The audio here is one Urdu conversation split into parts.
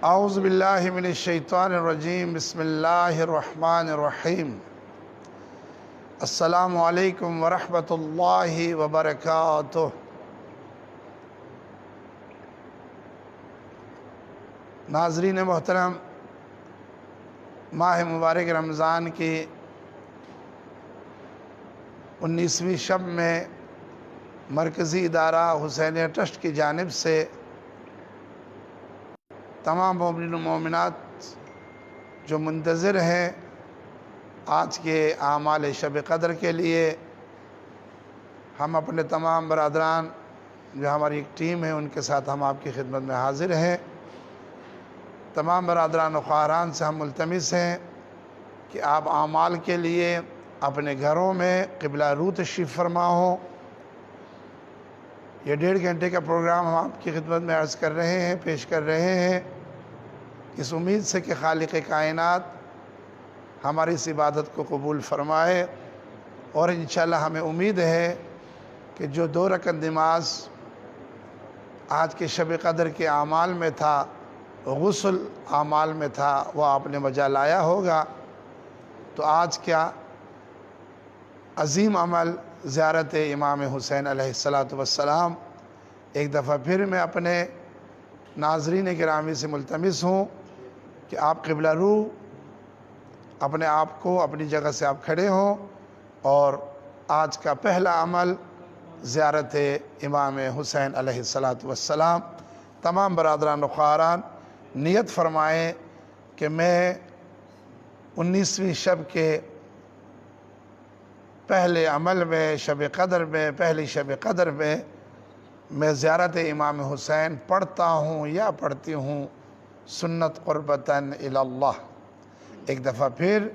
اعوذ باللہ من الشیطان الرجیم بسم اللہ الرحمن الرحیم السلام علیکم ورحمۃ اللہ وبرکاتہ۔ ناظرین محترم، ماہ مبارک رمضان کی 19ویں شب میں مرکزی ادارہ حسینیہ ٹرسٹ کی جانب سے تمام مومنین و مومنات جو منتظر ہیں آج کے اعمال شب قدر کے لیے، ہم اپنے تمام برادران جو ہماری ایک ٹیم ہے ان کے ساتھ ہم آپ کی خدمت میں حاضر ہیں۔ تمام برادران و خواہران سے ہم ملتمس ہیں کہ آپ اعمال کے لیے اپنے گھروں میں قبلہ رو تشریف فرما ہوں۔ یہ 1.5 گھنٹے کا پروگرام ہم آپ کی خدمت میں عرض کر رہے ہیں، پیش کر رہے ہیں، اس امید سے کہ خالق کائنات ہماری اس عبادت کو قبول فرمائے، اور انشاءاللہ ہمیں امید ہے کہ جو 2 رکعت نماز آج کے شب قدر کے اعمال میں تھا، غسل اعمال میں تھا، وہ آپ نے بجا لایا ہوگا۔ تو آج کیا عظیم عمل زیارت امام حسین علیہ السلام۔ ایک دفعہ پھر میں اپنے ناظرین گرامی سے ملتمس ہوں کہ آپ قبلہ رو اپنے آپ کو اپنی جگہ سے آپ کھڑے ہوں، اور آج کا پہلا عمل زیارت امام حسین علیہ السلام۔ تمام برادران و خواہران نیت فرمائیں کہ میں 19ویں شب کے پہلے عمل میں، شب قدر میں، پہلی شب قدر میں زیارت امام حسین پڑھتا ہوں یا پڑھتی ہوں، سنت قربتاً اللہ۔ ایک دفعہ پھر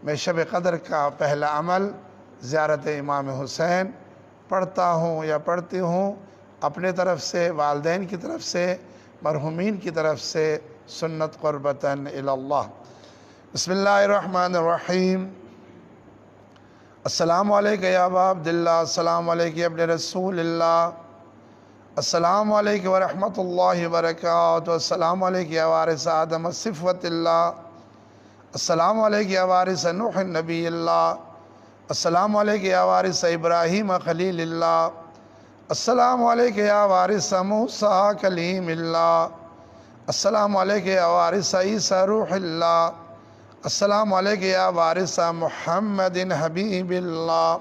میں شب قدر کا پہلا عمل زیارت امام حسین پڑھتا ہوں یا پڑھتی ہوں، اپنے طرف سے، والدین کی طرف سے، مرحومین کی طرف سے، سنت قربتاً اللہ۔ بسم اللہ الرحمن الرحیم۔ السلام علیکم یا ابا عبداللہ، السلام علیکم ابن رسول اللہ، السلام علیکم ورحمۃ اللہ وبرکاتہ، السلام علیکم یا وارث آدم صفوت اللہ، السلام علیکم یا وارث نوح نبی اللہ، السلام علیکم یا وارث ابراہیم خلیل اللہ، السلام علیکم یا وارث موسیٰ کلیم اللہ، السلام علیکم یا وارث عیسیٰ روح اللہ، السلام علیکم یا وارث محمد حبیب اللہ،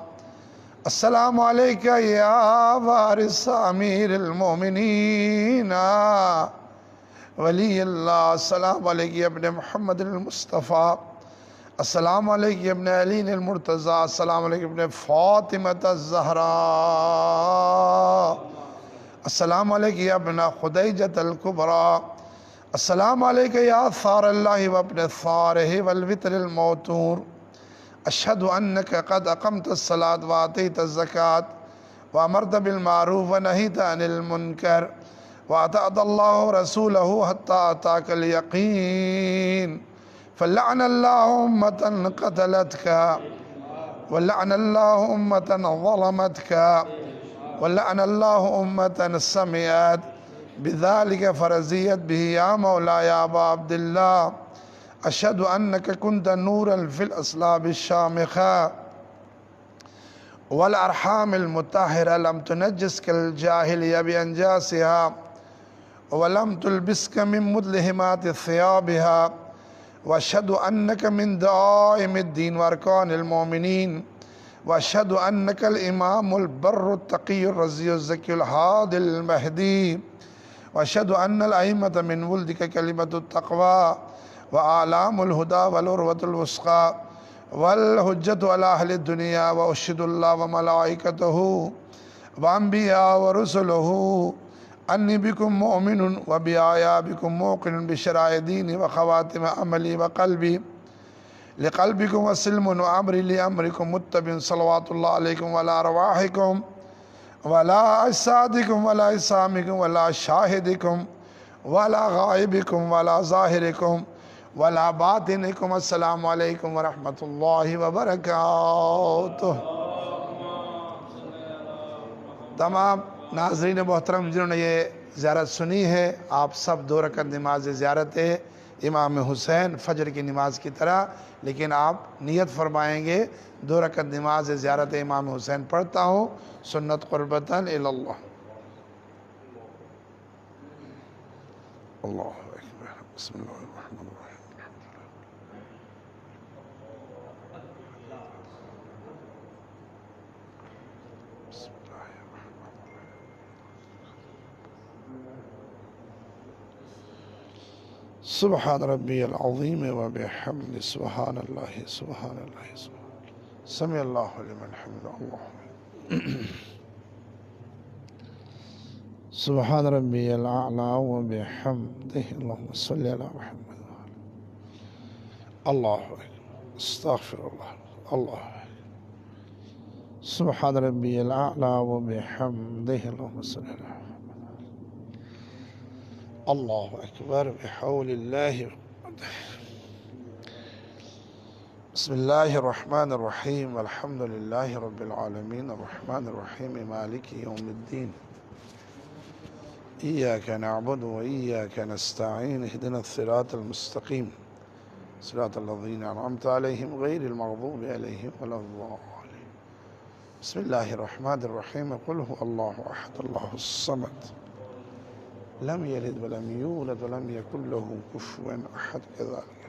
السلام علیکم یا وارث امیر المومنین ولی اللہ، السلام علیکم ابن محمد المصطفیٰ، السلام علیکم ابن علی المرتضی، السلام علیکم ابن فاطمۃ الزہراء، السلام علیکم یا ابن خدیجۃ الکبریٰ، السلام علیکم یا ثار اللہ وابن ثارہ والوتر الموتور، اشہد انک قد اقمت الصلاۃ وآتیت الزکاۃ وامرت بالمعروف ونہیت عن المنکر وأطعت اللہ رسولہ حتی أتاک الیقین، فلعن اللہ امة قتلتک ولعن اللہ امة ظلمتک ولعن اللہ امة سمعت بذلك فرضیت به یا مولا یا ابا عبداللہ، اشہد انک کنت نورا فی الاصلاب الشامخہ والارحام المطہرہ، لم تنجسک الجاہلیہ بانجاسها ولم تلبسك من مدلهمات ثيابها، واشهد انك من دائم الدين واركان المؤمنين، واشهد انك الامام البر التقي الرزي الزكي الهادي المهدي، واشهد ان الائمة من ولدك كلمة التقوى واعلام الهدى والعروة الوثقى والحجة على اهل الدنيا، واشهد الله وملائكته وانبياء ورسله انی بکم مؤمن وبآیا بکم موقن بشرائع دینی وخواتم عملی وقلبی لقلبکم وسلم وعمری لامرکم متبع صلوات اللہ علیکم وعلی ارواحکم وعلی اجسادکم وعلی اجسامکم وعلی شاہدکم وعلی غائبکم وعلی ظاہرکم وعلی باطنکم، السلام علیکم ورحمۃ اللہ وبرکاتہ۔ تمام ناظرین محترم جنہوں نے یہ زیارت سنی ہے، آپ سب 2 رکعت نماز زیارت ہے امام حسین فجر کی نماز کی طرح، لیکن آپ نیت فرمائیں گے 2 رکعت نماز زیارت امام حسین پڑھتا ہوں سنت قربتاً اللہ۔ اللہ اکبر، بسم اللہ الرحمن الرحیم۔ سبحان ربی العظیم و بحمد سبحان اللہ سبحان اللہ سمع اللہ لمن حمد اللہ سبحان ربی الاعلی و بحمدہ اللہم صلی علی محمد اللہ اکبر استغفر اللہ اللہ سبحان ربی الاعلی و بحمدہ اللہم صلی علی محمد اللہ اکبر بحول اللہ بسم اللہ الرحمن الرحیم الحمد للہ رب العالمین الرحمن الرحیم مالک یوم الدین ایاک نعبد و ایاک نستعین اهدنا الصراط المستقیم صراط الذین انعمت علیہم غیر المغضوب علیہم ولا الضالین بسم اللہ الرحمن الرحیم قل هو اللہ احد اللہ الصمد لم يلد ولم يولد ولم يكن له كفوا احد كذلك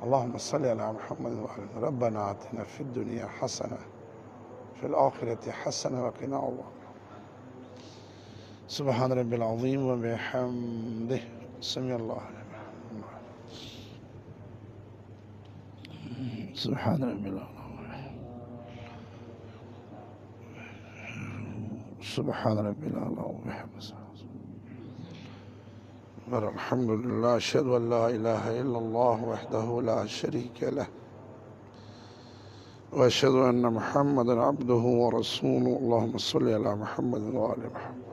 اللهم صل على محمد وعلى ربنا آتنا في الدنيا حسنة في الآخرة حسنة وقنا عذاب سبحان رب العظيم وبحمده سمع الله لمن سبحان رب العظيم سبحان رب العظيم وبحمده الحمد لله أشهد أن لا إله إلا الله وحده لا شريك له وأشهد أن محمدا عبده ورسوله اللهم صل على محمد وآل محمد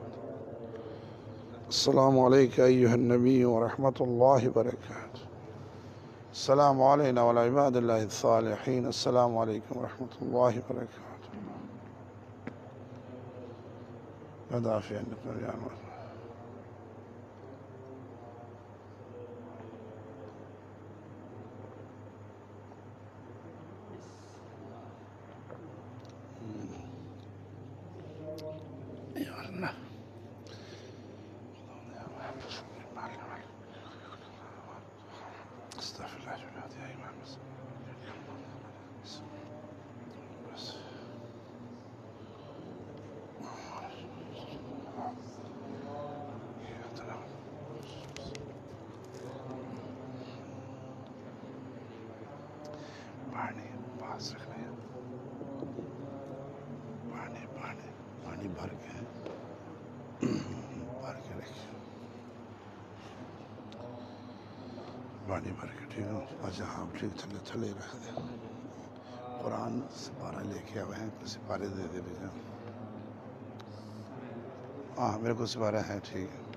السلام عليك أيها النبي ورحمة الله وبركاته السلام علينا وعلى عباد الله الصالحين السلام عليكم ورحمة الله وبركاته أدعى في أنك مريان پانی بھر کے رکھیں پانی بھر کے ٹھیک ہو اچھا آپ ٹھیک تھلے رکھ دیں قرآن سپارہ لے کے آئے ہیں سپارے دے دے بھیجیں ہاں میرے کو سپارہ ہے ٹھیک ہے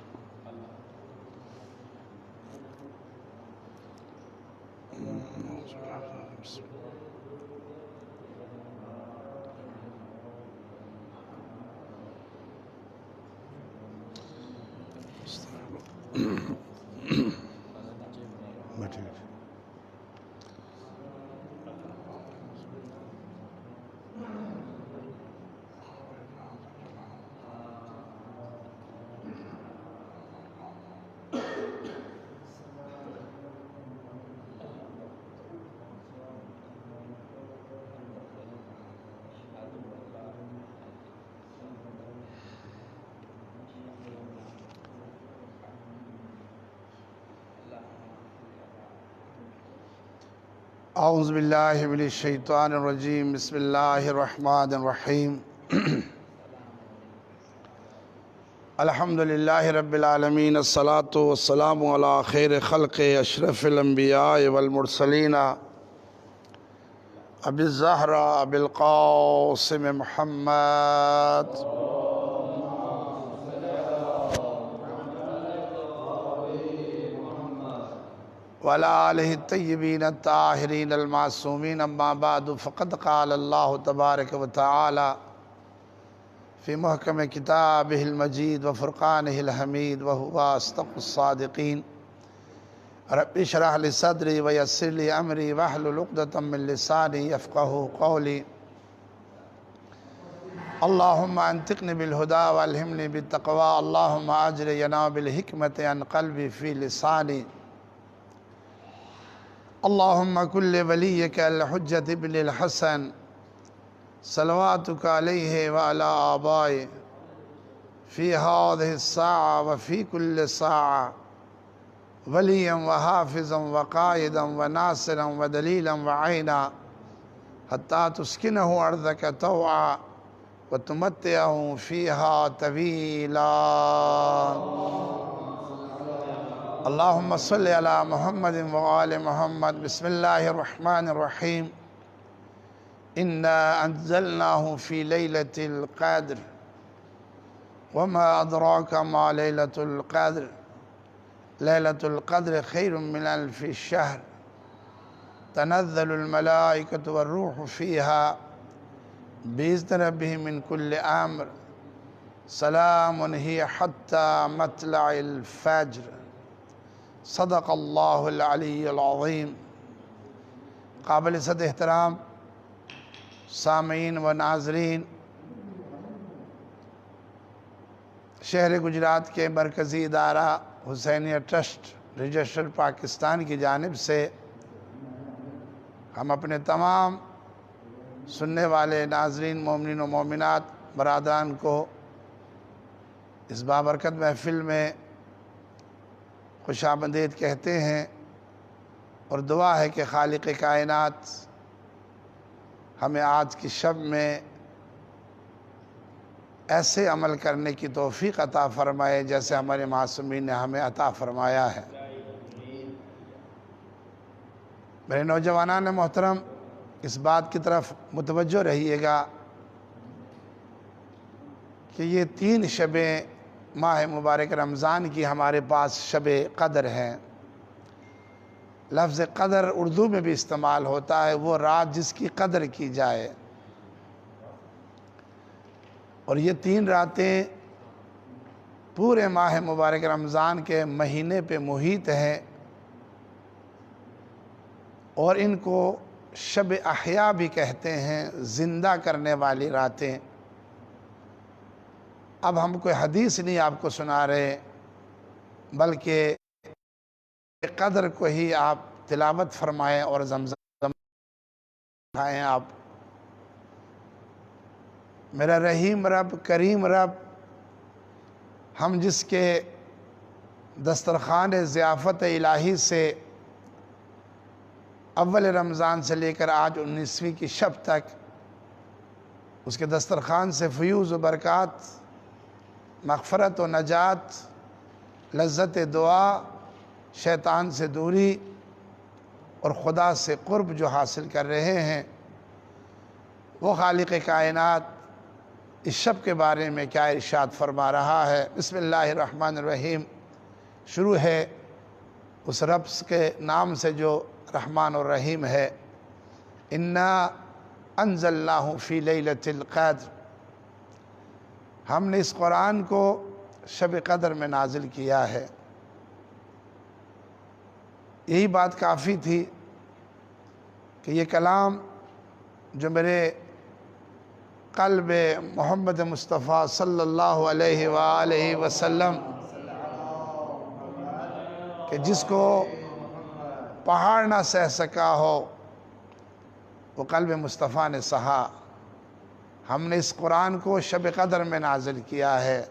اعوذ باللہ من الشیطان الرجیم بسم اللہ الرحمن الرحیم الحمد للہ رب العالمین الصلاة والسلام علی خیر خلق اشرف الانبیاء والمرسلین ابی الزہرا ابی القاسم محمد وعلى آله الطيبين الطاهرين المعصومين أما بعد فقد قال الله تبارك وتعالى في محكم كتابه المجيد وفرقانه الحميد وهو أصدق الصادقين. رب اشرح لي صدري ويسر لي أمري واحلل عقدة من لساني يفقهوا قولي. اللهم انطقني بالهدى والهمني بالتقوى. اللهم أجرينا بالحكمة عن قلبي في لساني. اللهم كن لوليك الحجة بن الحسن صلواتك عليه وعلى آبائه في هذه الساعة وفي كل ساعة وليا وحافظا وقائدا وناصرا ودليلا وعينا حتى تسكنه أرضك طوعا وتمتعه فيها طويلا. اللهم صل على محمد وآل محمد. بسم الله الرحمن الرحيم. إنا أنزلناه في ليلة القدر وما أدراك ما ليلة القدر. ليلة القدر خير من ألف شهر. تنزل الملائكة والروح فيها بإذن ربهم من كل أمر. سلام هي حتى مطلع الفجر. صدق اللہ العلی العظیم. قابل صد احترام سامعین و ناظرین، شہر گجرات کے مرکزی ادارہ حسینیہ ٹرسٹ رجسٹر پاکستان کی جانب سے ہم اپنے تمام سننے والے ناظرین مومنین و مومنات برادران کو اس بابرکت محفل میں خوش آمدید کہتے ہیں اور دعا ہے کہ خالق کائنات ہمیں آج کی شب میں ایسے عمل کرنے کی توفیق عطا فرمائے جیسے ہمارے معصومین نے ہمیں عطا فرمایا ہے. میرے نوجوانان محترم، اس بات کی طرف متوجہ رہیے گا کہ یہ 3 شبیں ماہ مبارک رمضان کی ہمارے پاس شب قدر ہیں. لفظ قدر اردو میں بھی استعمال ہوتا ہے، وہ رات جس کی قدر کی جائے. اور یہ 3 راتیں پورے ماہ مبارک رمضان کے مہینے پہ محیط ہیں اور ان کو شب احیاء بھی کہتے ہیں، زندہ کرنے والی راتیں. اب ہم کوئی حدیث نہیں آپ کو سنا رہے، بلکہ قدر کو ہی آپ تلاوت فرمائیں اور زمزم کھائیں. آپ میرا رحیم رب، کریم رب، ہم جس کے دسترخوان ضیافت الہی سے اول رمضان سے لے کر آج 19ویں کی شب تک اس کے دسترخوان سے فیوز و برکات، مغفرت و نجات، لذت دعا، شیطان سے دوری اور خدا سے قرب جو حاصل کر رہے ہیں، وہ خالق کائنات اس شب کے بارے میں کیا ارشاد فرما رہا ہے. بسم اللہ الرحمن الرحیم. شروع ہے اس رب کے نام سے جو رحمان الرحیم ہے. انا انزلناہ فی لیلۃ القدر. ہم نے اس قرآن کو شب قدر میں نازل کیا ہے. یہی بات کافی تھی کہ یہ کلام جو میرے قلب محمد مصطفیٰ صلی اللہ علیہ وآلہ وسلم کہ جس کو پہاڑ نہ سہ سکا ہو وہ قلب مصطفیٰ نے سہا. ہم نے اس قرآن کو شب قدر میں نازل کیا ہے.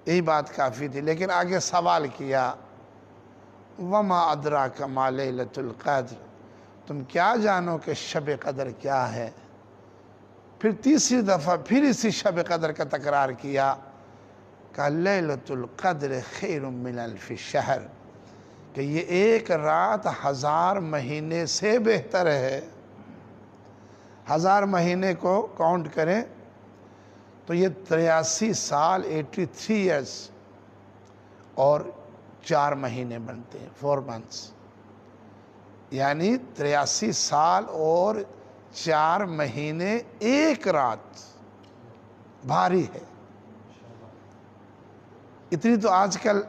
یہی بات کافی تھی. لیکن آگے سوال کیا، وما ادراک ما لیلۃ القدر. تم کیا جانو کہ شب قدر کیا ہے؟ پھر تیسری دفعہ پھر اسی شب قدر کا تکرار کیا کہ لیلۃ القدر خیر من الف شہر، کہ یہ ایک رات 1000 مہینے سے بہتر ہے. 1000 مہینے کو کاؤنٹ کریں تو یہ 83 سال 83 ایئرز اور 4 مہینے بنتے ہیں، 4 months. یعنی 83 سال اور 4 مہینے ایک رات. بھاری ہے۔ اتنی تو آج کل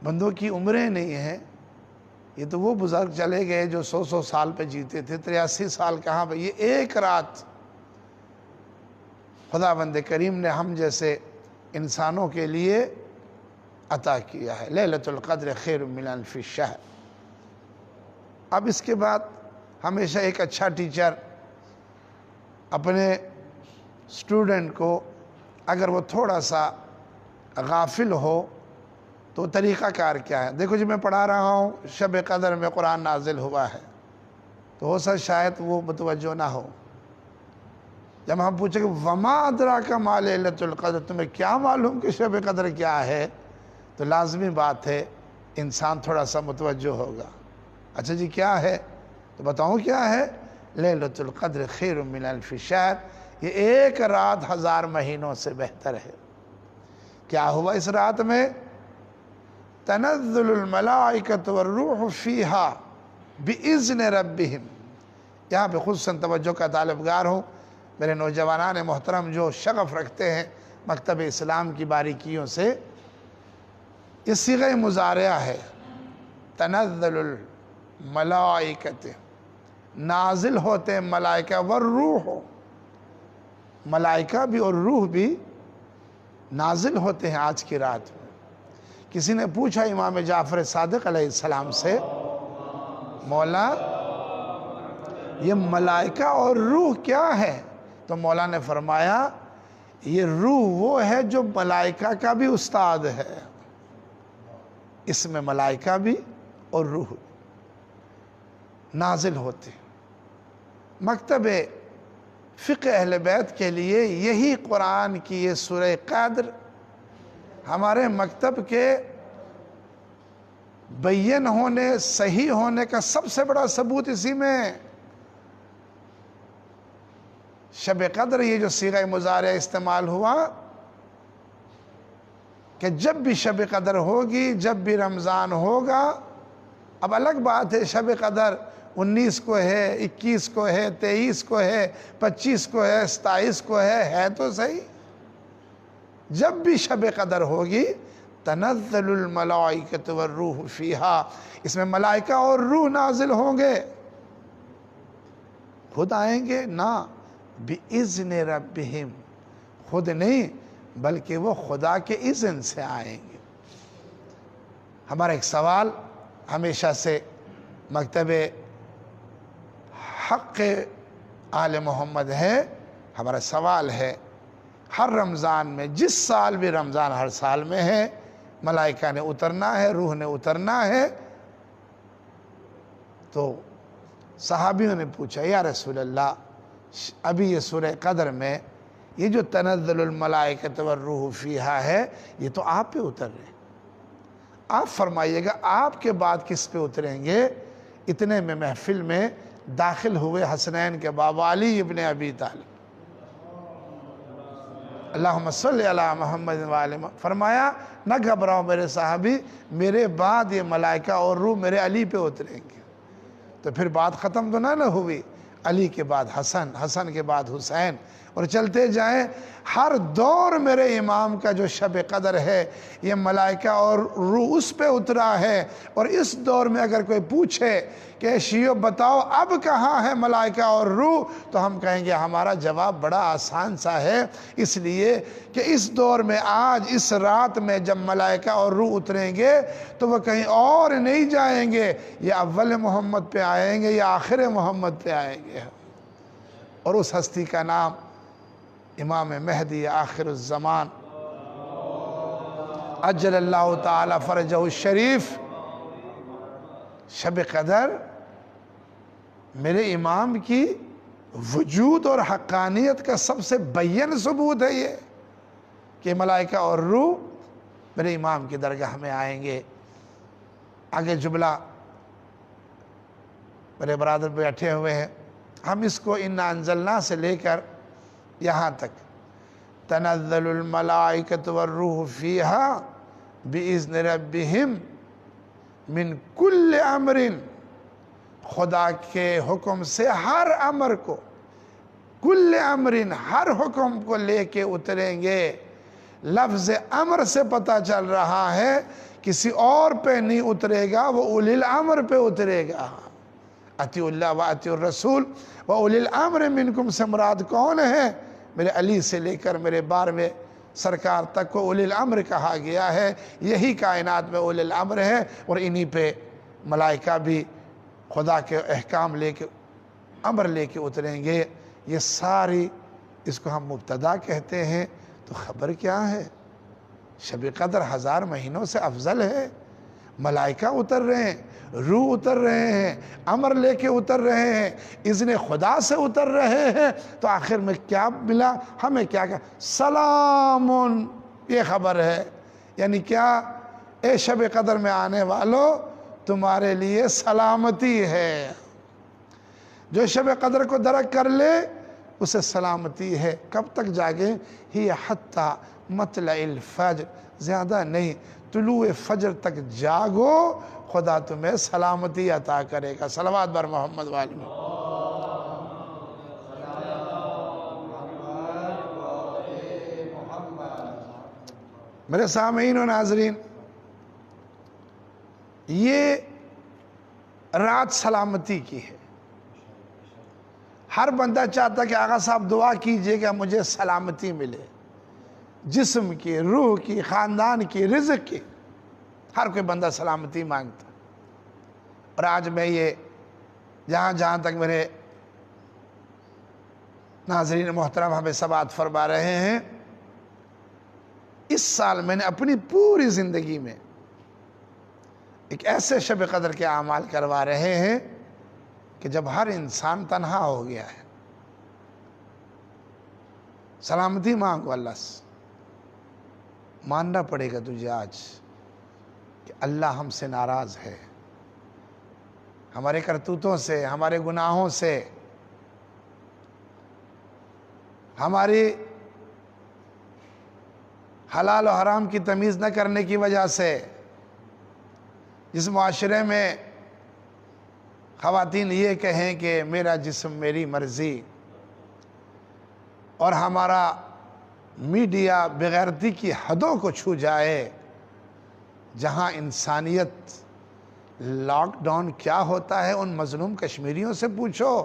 بندوں کی عمریں نہیں ہیں، یہ تو وہ بزرگ چلے گئے جو 100 سال پہ جیتے تھے، 83 سال کہاں پہ، یہ ایک رات خدا بند کریم نے ہم جیسے انسانوں کے لیے عطا کیا ہے۔ لیلۃ القدر خیر من الف شہر۔ اب اس کے بعد ہمیشہ ایک اچھا ٹیچر اپنے اسٹوڈنٹ کو اگر وہ تھوڑا سا غافل ہو تو طریقہ کار کیا ہے؟ دیکھو جی میں پڑھا رہا ہوں شب قدر میں قرآن نازل ہوا ہے، تو ہو سکتا شاید وہ متوجہ نہ ہو۔ جب ہم پوچھیں کہ وما ادراک ما لیلۃ القدر، تمہیں کیا معلوم کہ شب قدر کیا ہے، تو لازمی بات ہے انسان تھوڑا سا متوجہ ہوگا۔ اچھا جی کیا ہے؟ تو بتاؤں کیا ہے؟ لیلۃ القدر خیر من الف شہر، یہ ایک رات 1000 مہینوں سے بہتر ہے۔ کیا ہوا اس رات میں؟ تنزل الملائکۃ والروح فیہا بإذن ربہم۔ یہاں پہ خصوصاً توجہ کا طالبگار ہوں، میرے نوجوانان محترم جو شغف رکھتے ہیں مکتب اسلام کی باریکیوں سے، یہ صیغہ مضارعہ ہے۔ تنزل الملائکۃ، نازل ہوتے ملائکہ، والروح، ملائکہ بھی اور روح بھی نازل ہوتے ہیں آج کی رات میں۔ کسی نے پوچھا امام جعفر صادق علیہ السلام سے، مولا یہ ملائکہ اور روح کیا ہے؟ تو مولا نے فرمایا یہ روح وہ ہے جو ملائکہ کا بھی استاد ہے، اس میں ملائکہ بھی اور روح نازل ہوتے۔ مکتب فقہ اہل بیت کے لیے یہی قرآن کی یہ سورہ قدر ہمارے مکتب کے بین ہونے، صحیح ہونے کا سب سے بڑا ثبوت اسی میں۔ شب قدر یہ جو صیغہ مضارعہ استعمال ہوا کہ جب بھی شب قدر ہوگی، جب بھی رمضان ہوگا، اب الگ بات ہے شب قدر 19 کو ہے، 21 کو ہے، 23 کو ہے، 25 کو ہے، 27 کو ہے تو صحیح۔ جب بھی شب قدر ہوگی تنزل الملائکۃ والروح فیہا، اس میں ملائکہ اور روح نازل ہوں گے۔ خود آئیں گے؟ نہ، بِإِذْنِ رَبِّهِمْ، خود نہیں بلکہ وہ خدا کے اذن سے آئیں گے۔ ہمارا ایک سوال ہمیشہ سے مکتب حق آل محمد ہے، ہمارا سوال ہے ہر رمضان میں، جس سال بھی رمضان ہر سال میں ہے، ملائکہ نے اترنا ہے، روح نے اترنا ہے، تو صحابیوں نے پوچھا یا رسول اللہ ابھی یہ سورہ قدر میں یہ جو تنزل الملائکۃ والروح فیہا ہے یہ تو آپ پہ اتر رہے ہیں، آپ فرمائیے گا آپ کے بعد کس پہ اتریں گے؟ اتنے میں محفل میں داخل ہوئے حسنین کے بابا علی ابن ابی طالب، اللہم صلی علی محمد وآلہ محمد، فرمایا نہ گھبراؤ میرے صحابی، میرے بعد یہ ملائکہ اور روح میرے علی پہ اتریں گے۔ تو پھر بات ختم تو نہ ہوئی، علی کے بعد حسن، حسن کے بعد حسین، اور چلتے جائیں۔ ہر دور میرے امام کا جو شب قدر ہے یہ ملائکہ اور روح اس پہ اترا ہے، اور اس دور میں اگر کوئی پوچھے کہ شیعو بتاؤ اب کہاں ہے ملائکہ اور روح، تو ہم کہیں گے ہمارا جواب بڑا آسان سا ہے، اس لیے کہ اس دور میں آج اس رات میں جب ملائکہ اور روح اتریں گے تو وہ کہیں اور نہیں جائیں گے، یا اول محمد پہ آئیں گے یا آخر محمد پہ آئیں گے، اور اس ہستی کا نام امام مہدی آخر الزمان عجل اللہ تعالی فرجہ الشریف۔ شب قدر میرے امام کی وجود اور حقانیت کا سب سے بین ثبوت ہے یہ کہ ملائکہ اور روح میرے امام کی درگاہ میں آئیں گے۔ آگے جملہ میرے برادر بیٹھے ہوئے ہیں، ہم اس کو انا انزلنا سے لے کر یہاں تک تنزل الملائکۃ والروح فیہا بِإِذْنِ رَبِّهِمْ من کل امر، خدا کے حکم سے ہر امر کو، کل امرن، ہر حکم کو لے کے اتریں گے۔ لفظ امر سے پتہ چل رہا ہے کسی اور پہ نہیں اترے گا، وہ اولی الامر پہ اترے گا۔ اطیعوا اللہ و اطیعوا الرسول و اولی الامر منکم سے مراد کون ہے؟ میرے علی سے لے کر میرے 12ویں سرکار تک کو اولی الامر کہا گیا ہے۔ یہی کائنات میں اولی الامر ہے، اور انہی پہ ملائکہ بھی خدا کے احکام لے کے، امر لے کے اتریں گے۔ یہ ساری، اس کو ہم مبتدا کہتے ہیں۔ تو خبر کیا ہے؟ شب قدر 1000 مہینوں سے افضل ہے۔ ملائکہ اتر رہے ہیں، روح اتر رہے ہیں، امر لے کے اتر رہے ہیں، اذن خدا سے اتر رہے ہیں۔ تو آخر میں کیا ملا ہمیں؟ کیا کہا؟ سلام، یہ خبر ہے۔ یعنی کیا؟ اے شب قدر میں آنے والوں، تمہارے لیے سلامتی ہے۔ جو شب قدر کو درک کر لے اسے سلامتی ہے۔ کب تک جاگے؟ ہی حتی مطلع الفجر، زیادہ نہیں، طلوع فجر تک جاگو، خدا تمہیں سلامتی عطا کرے گا۔ صلوات بر محمد والی میں۔ میرے سامعین و ناظرین، یہ رات سلامتی کی ہے۔ ہر بندہ چاہتا کہ آقا صاحب دعا کیجئے کہ مجھے سلامتی ملے، جسم کی، روح کی، خاندان کی، رزق کی۔ ہر کوئی بندہ سلامتی مانگتا۔ اور آج میں یہ جہاں تک میرے ناظرین محترم ہمیں سماعت فرما رہے ہیں، اس سال میں نے اپنی پوری زندگی میں ایک ایسے شب قدر کے اعمال کروا رہے ہیں کہ جب ہر انسان تنہا ہو گیا ہے۔ سلامتی مانگو اللہ سے۔ ماننا پڑے گا تجھے آج کہ اللہ ہم سے ناراض ہے، ہمارے کرتوتوں سے، ہمارے گناہوں سے، ہماری حلال و حرام کی تمیز نہ کرنے کی وجہ سے، جس معاشرے میں خواتین یہ کہیں کہ میرا جسم میری مرضی، اور ہمارا میڈیا بغیرتی کی حدوں کو چھو جائے، جہاں انسانیت، لاک ڈاؤن کیا ہوتا ہے ان مظلوم کشمیریوں سے پوچھو۔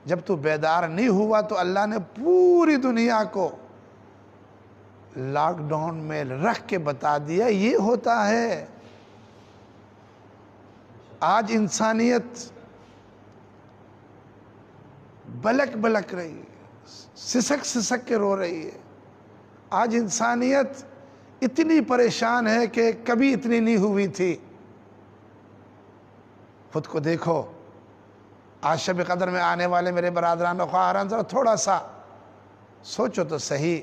جب تو بیدار نہیں ہوا تو اللہ نے پوری دنیا کو لاک ڈاؤن میں رکھ کے بتا دیا یہ ہوتا ہے۔ آج انسانیت بلک بلک رہی ہے، سسک سسک کے رو رہی ہے۔ آج انسانیت اتنی پریشان ہے کہ کبھی اتنی نہیں ہوئی تھی۔ خود کو دیکھو، آج شب قدر میں آنے والے میرے برادران و خواہران، ذرا تھوڑا سا سوچو تو صحیح،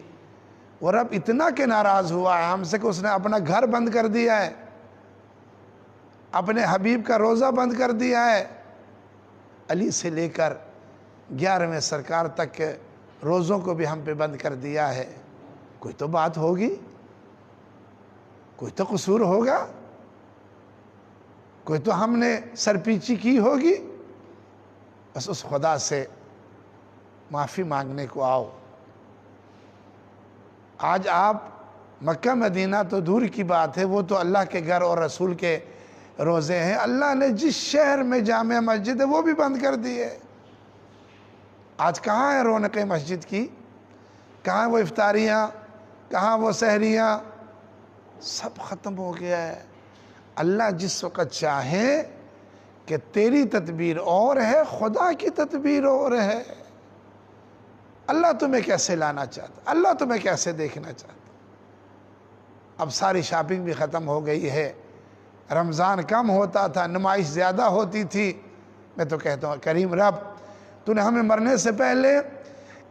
وہ رب اتنا کہ ناراض ہوا ہے ہم سے کہ اس نے اپنا گھر بند کر دیا ہے، اپنے حبیب کا روزہ بند کر دیا ہے۔ علی سے لے کر 11ویں سرکار تک کے روزوں کو بھی ہم پہ بند کر دیا ہے۔ کوئی تو بات ہوگی، کوئی تو قصور ہوگا، کوئی تو ہم نے سرپیچی کی ہوگی۔ بس اس خدا سے معافی مانگنے کو آؤ۔ آج آپ مکہ مدینہ تو دور کی بات ہے، وہ تو اللہ کے گھر اور رسول کے روزے ہیں۔ اللہ نے جس شہر میں جامع مسجد ہے وہ بھی بند کر دی ہے۔ آج کہاں ہے رونق مسجد کی؟ کہاں وہ افطاریاں، کہاں وہ سحریاں؟ سب ختم ہو گیا ہے۔ اللہ جس وقت چاہے کہ تیری تدبیر اور ہے، خدا کی تدبیر اور ہے۔ اللہ تمہیں کیسے لانا چاہتا، اللہ تمہیں کیسے دیکھنا چاہتا۔ اب ساری شاپنگ بھی ختم ہو گئی ہے۔ رمضان کم ہوتا تھا، نمائش زیادہ ہوتی تھی۔ میں تو کہتا ہوں کریم رب، تو نے ہمیں مرنے سے پہلے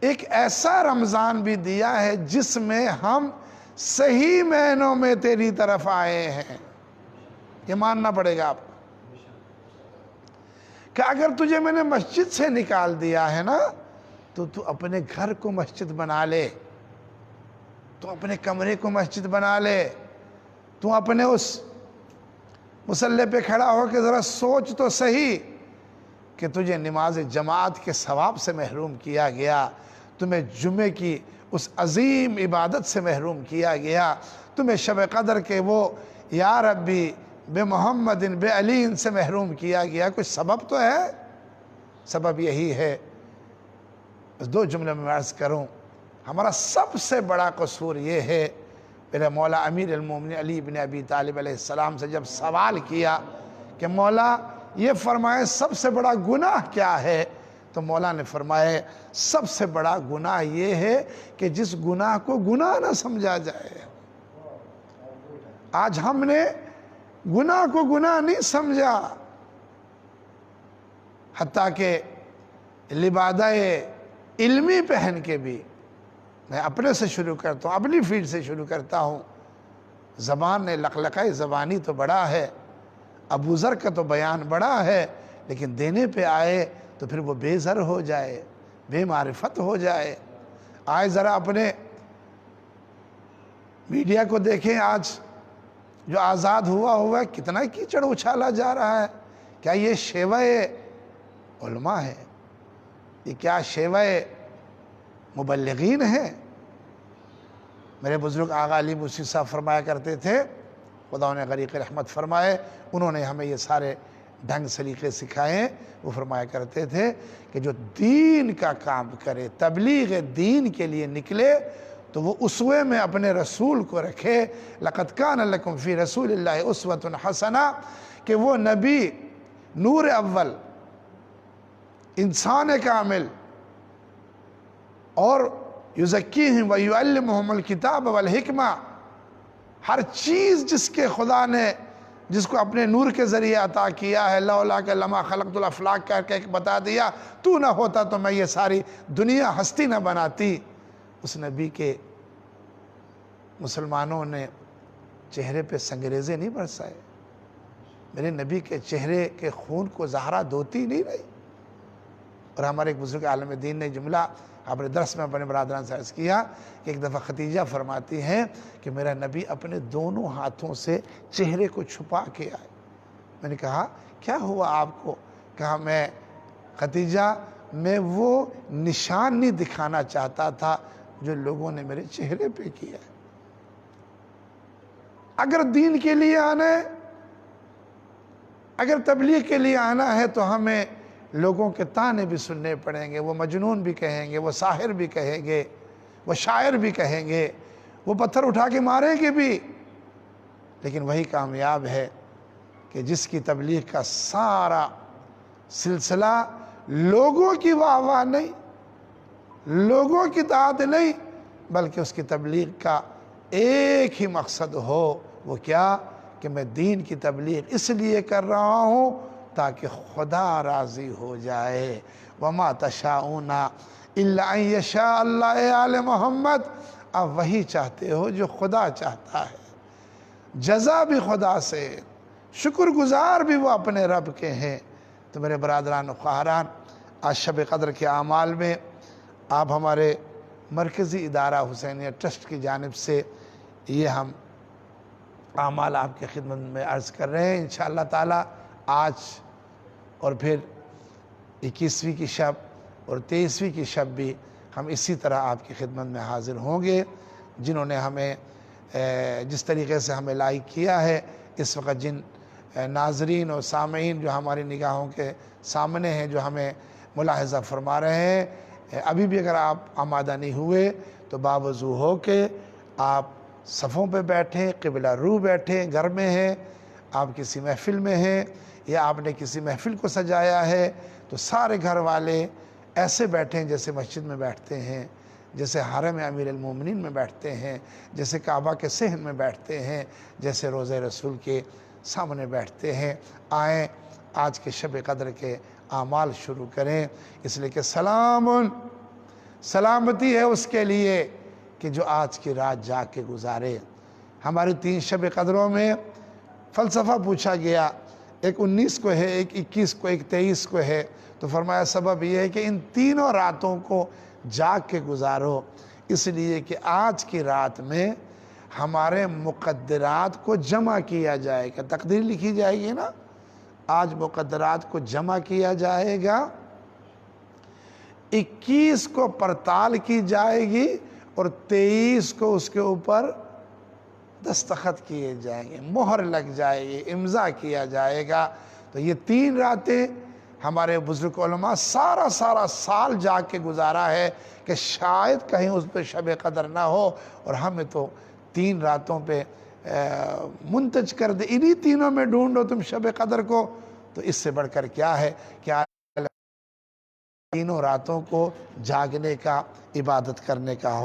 ایک ایسا رمضان بھی دیا ہے جس میں ہم صحیح معنوں میں تیری طرف آئے ہیں۔ یہ ماننا پڑے گا آپ کو کہ اگر تجھے میں نے مسجد سے نکال دیا ہے نا، تو اپنے گھر کو مسجد بنا لے، تو اپنے کمرے کو مسجد بنا لے، تو اپنے اس مصلی پہ کھڑا ہو کے ذرا سوچ تو صحیح کہ تجھے نماز جماعت کے ثواب سے محروم کیا گیا، تمہیں جمعے کی اس عظیم عبادت سے محروم کیا گیا، تمہیں شب قدر کے وہ یا ربی بے محمد بے علی سے محروم کیا گیا۔ کوئی سبب تو ہے؟ سبب یہی ہے، بس دو جملے میں عرض کروں، ہمارا سب سے بڑا قصور یہ ہے، میرے مولا امیر المومنین علی بن ابی طالب علیہ السلام سے جب سوال کیا کہ مولا یہ فرمائے سب سے بڑا گناہ کیا ہے، تو مولا نے فرمایا سب سے بڑا گناہ یہ ہے کہ جس گناہ کو گناہ نہ سمجھا جائے۔ آج ہم نے گناہ کو گناہ نہیں سمجھا، حتیٰ کہ لبادہ علمی پہن کے بھی، میں اپنے سے شروع کرتا ہوں، اپنی فیلڈ سے شروع کرتا ہوں، زبان نے لقلقہ زبانی تو بڑا ہے، ابو ذر کا تو بیان بڑا ہے، لیکن دینے پہ آئے تو پھر وہ بے زر ہو جائے، بے معرفت ہو جائے۔ آئے ذرا اپنے میڈیا کو دیکھیں، آج جو آزاد ہوا کتنا کیچڑ اچھالا جا رہا ہے۔ کیا یہ شیوہ علماء ہے؟ یہ کیا شیوہ مبلغین ہے؟ میرے بزرگ آغا علی موسی صاحب فرمایا کرتے تھے، خدا انہیں غریق رحمت فرمائے، انہوں نے ہمیں یہ سارے ڈھنگ سلیقے سکھائے۔ وہ فرمایا کرتے تھے کہ جو دین کا کام کرے، تبلیغ دین کے لیے نکلے، تو وہ اسوے میں اپنے رسول کو رکھے۔ لَقَدْ كَانَ لَكُمْ فِي رَسُولِ اللَّهِ أُسْوَةٌ حَسَنَةٌ، کہ وہ نبی نور اول، انسان کامل، اور یزکیہم ویعلمہم الکتاب والحکمہ، ہر چیز جس کے خدا نے جس کو اپنے نور کے ذریعے عطا کیا ہے، لولا کہ لما خلقت الافلاق کر کے بتا دیا، تو نہ ہوتا تو میں یہ ساری دنیا ہستی نہ بناتی۔ اس نبی کے مسلمانوں نے چہرے پہ سنگریزے نہیں برسائے، میرے نبی کے چہرے کے خون کو زہرا دھوتی نہیں رہی۔ اور ہمارے ایک بزرگ عالم دین نے جملہ اپنے درس میں اپنے برادران سے عرض کیا کہ ایک دفعہ خدیجہ فرماتی ہیں کہ میرا نبی اپنے دونوں ہاتھوں سے چہرے کو چھپا کے آئے۔ میں نے کہا کیا ہوا آپ کو؟ کہا میں خدیجہ میں وہ نشان نہیں دکھانا چاہتا تھا جو لوگوں نے میرے چہرے پہ کیا ہے۔ اگر دین کے لیے آنا ہے، اگر تبلیغ کے لیے آنا ہے، تو ہمیں لوگوں کے تانے بھی سننے پڑیں گے، وہ مجنون بھی کہیں گے، وہ ساحر بھی کہیں گے، وہ شاعر بھی کہیں گے، وہ پتھر اٹھا کے ماریں گے بھی، لیکن وہی کامیاب ہے کہ جس کی تبلیغ کا سارا سلسلہ لوگوں کی واہ واہ نہیں، لوگوں کی داد نہیں، بلکہ اس کی تبلیغ کا ایک ہی مقصد ہو، وہ کیا؟ کہ میں دین کی تبلیغ اس لیے کر رہا ہوں تاکہ خدا راضی ہو جائے۔ وَمَا تَشَاءُونَ إِلَّا أَن يَشَاءَ اللَّهُ، اے آل محمد آپ وہی چاہتے ہو جو خدا چاہتا ہے، جزا بھی خدا سے، شکر گزار بھی وہ اپنے رب کے ہیں۔ تو میرے برادران و خواہران، آج شب قدر کے اعمال میں آپ ہمارے مرکزی ادارہ حسینیہ ٹرسٹ کی جانب سے یہ ہم اعمال آپ کی خدمت میں عرض کر رہے ہیں۔ انشاءاللہ تعالی آج اور پھر 21ویں کی شب اور 23ویں کی شب بھی ہم اسی طرح آپ کی خدمت میں حاضر ہوں گے۔ جنہوں نے ہمیں جس طریقے سے ہمیں لائک کیا ہے، اس وقت جن ناظرین اور سامعین جو ہماری نگاہوں کے سامنے ہیں، جو ہمیں ملاحظہ فرما رہے ہیں، ابھی بھی اگر آپ آمادہ نہیں ہوئے تو باوضو ہو کے آپ صفوں پہ بیٹھیں، قبلہ رو بیٹھیں، گھر میں ہیں، آپ کسی محفل میں ہیں، یا آپ نے کسی محفل کو سجایا ہے تو سارے گھر والے ایسے بیٹھیں جیسے مسجد میں بیٹھتے ہیں، جیسے حرم امیر المومنین میں بیٹھتے ہیں، جیسے کعبہ کے صحن میں بیٹھتے ہیں، جیسے روضہ رسول کے سامنے بیٹھتے ہیں۔ آئیں آج کے شب قدر کے اعمال شروع کریں، اس لیے کہ سلامتی ہے اس کے لیے کہ جو آج کی رات جا کے گزارے۔ ہماری 3 شب قدروں میں فلسفہ پوچھا گیا، ایک 19 کو ہے، ایک 21 کو، ایک 23 کو ہے، تو فرمایا سبب یہ ہے کہ ان تینوں راتوں کو جاگ کے گزارو، اس لیے کہ آج کی رات میں ہمارے مقدرات کو جمع کیا جائے گا، تقدیر لکھی جائے گی نا، آج مقدرات کو جمع کیا جائے گا، 21 کو پڑتال کی جائے گی اور 23 کو اس کے اوپر دستخط کیے جائیں گے، مہر لگ جائے گی، امضا کیا جائے گا۔ تو یہ 3 راتیں ہمارے بزرگ علماء سارا سال جا کے گزارا ہے کہ شاید کہیں اس پہ شب قدر نہ ہو، اور ہمیں تو 3 راتوں پہ منتج کر دے، انہی تینوں میں ڈھونڈو تم شب قدر کو۔ تو اس سے بڑھ کر کیا ہے کہ تینوں راتوں کو جاگنے کا، عبادت کرنے کا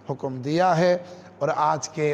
حکم دیا ہے۔ اور آج کے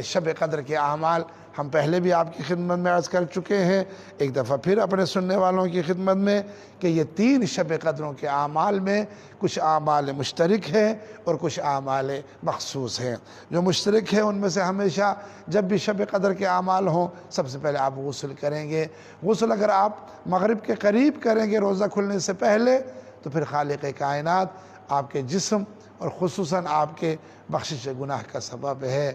شب قدر کے اعمال ہم پہلے بھی آپ کی خدمت میں عرض کر چکے ہیں، ایک دفعہ پھر اپنے سننے والوں کی خدمت میں، کہ یہ 3 شب قدروں کے اعمال میں کچھ اعمال مشترک ہیں اور کچھ اعمال مخصوص ہیں۔ جو مشترک ہیں ان میں سے ہمیشہ جب بھی شب قدر کے اعمال ہوں، سب سے پہلے آپ غسل کریں گے۔ غسل اگر آپ مغرب کے قریب کریں گے روزہ کھلنے سے پہلے، تو پھر خالق کائنات آپ کے جسم اور خصوصاً آپ کے بخشش گناہ کا سبب ہے۔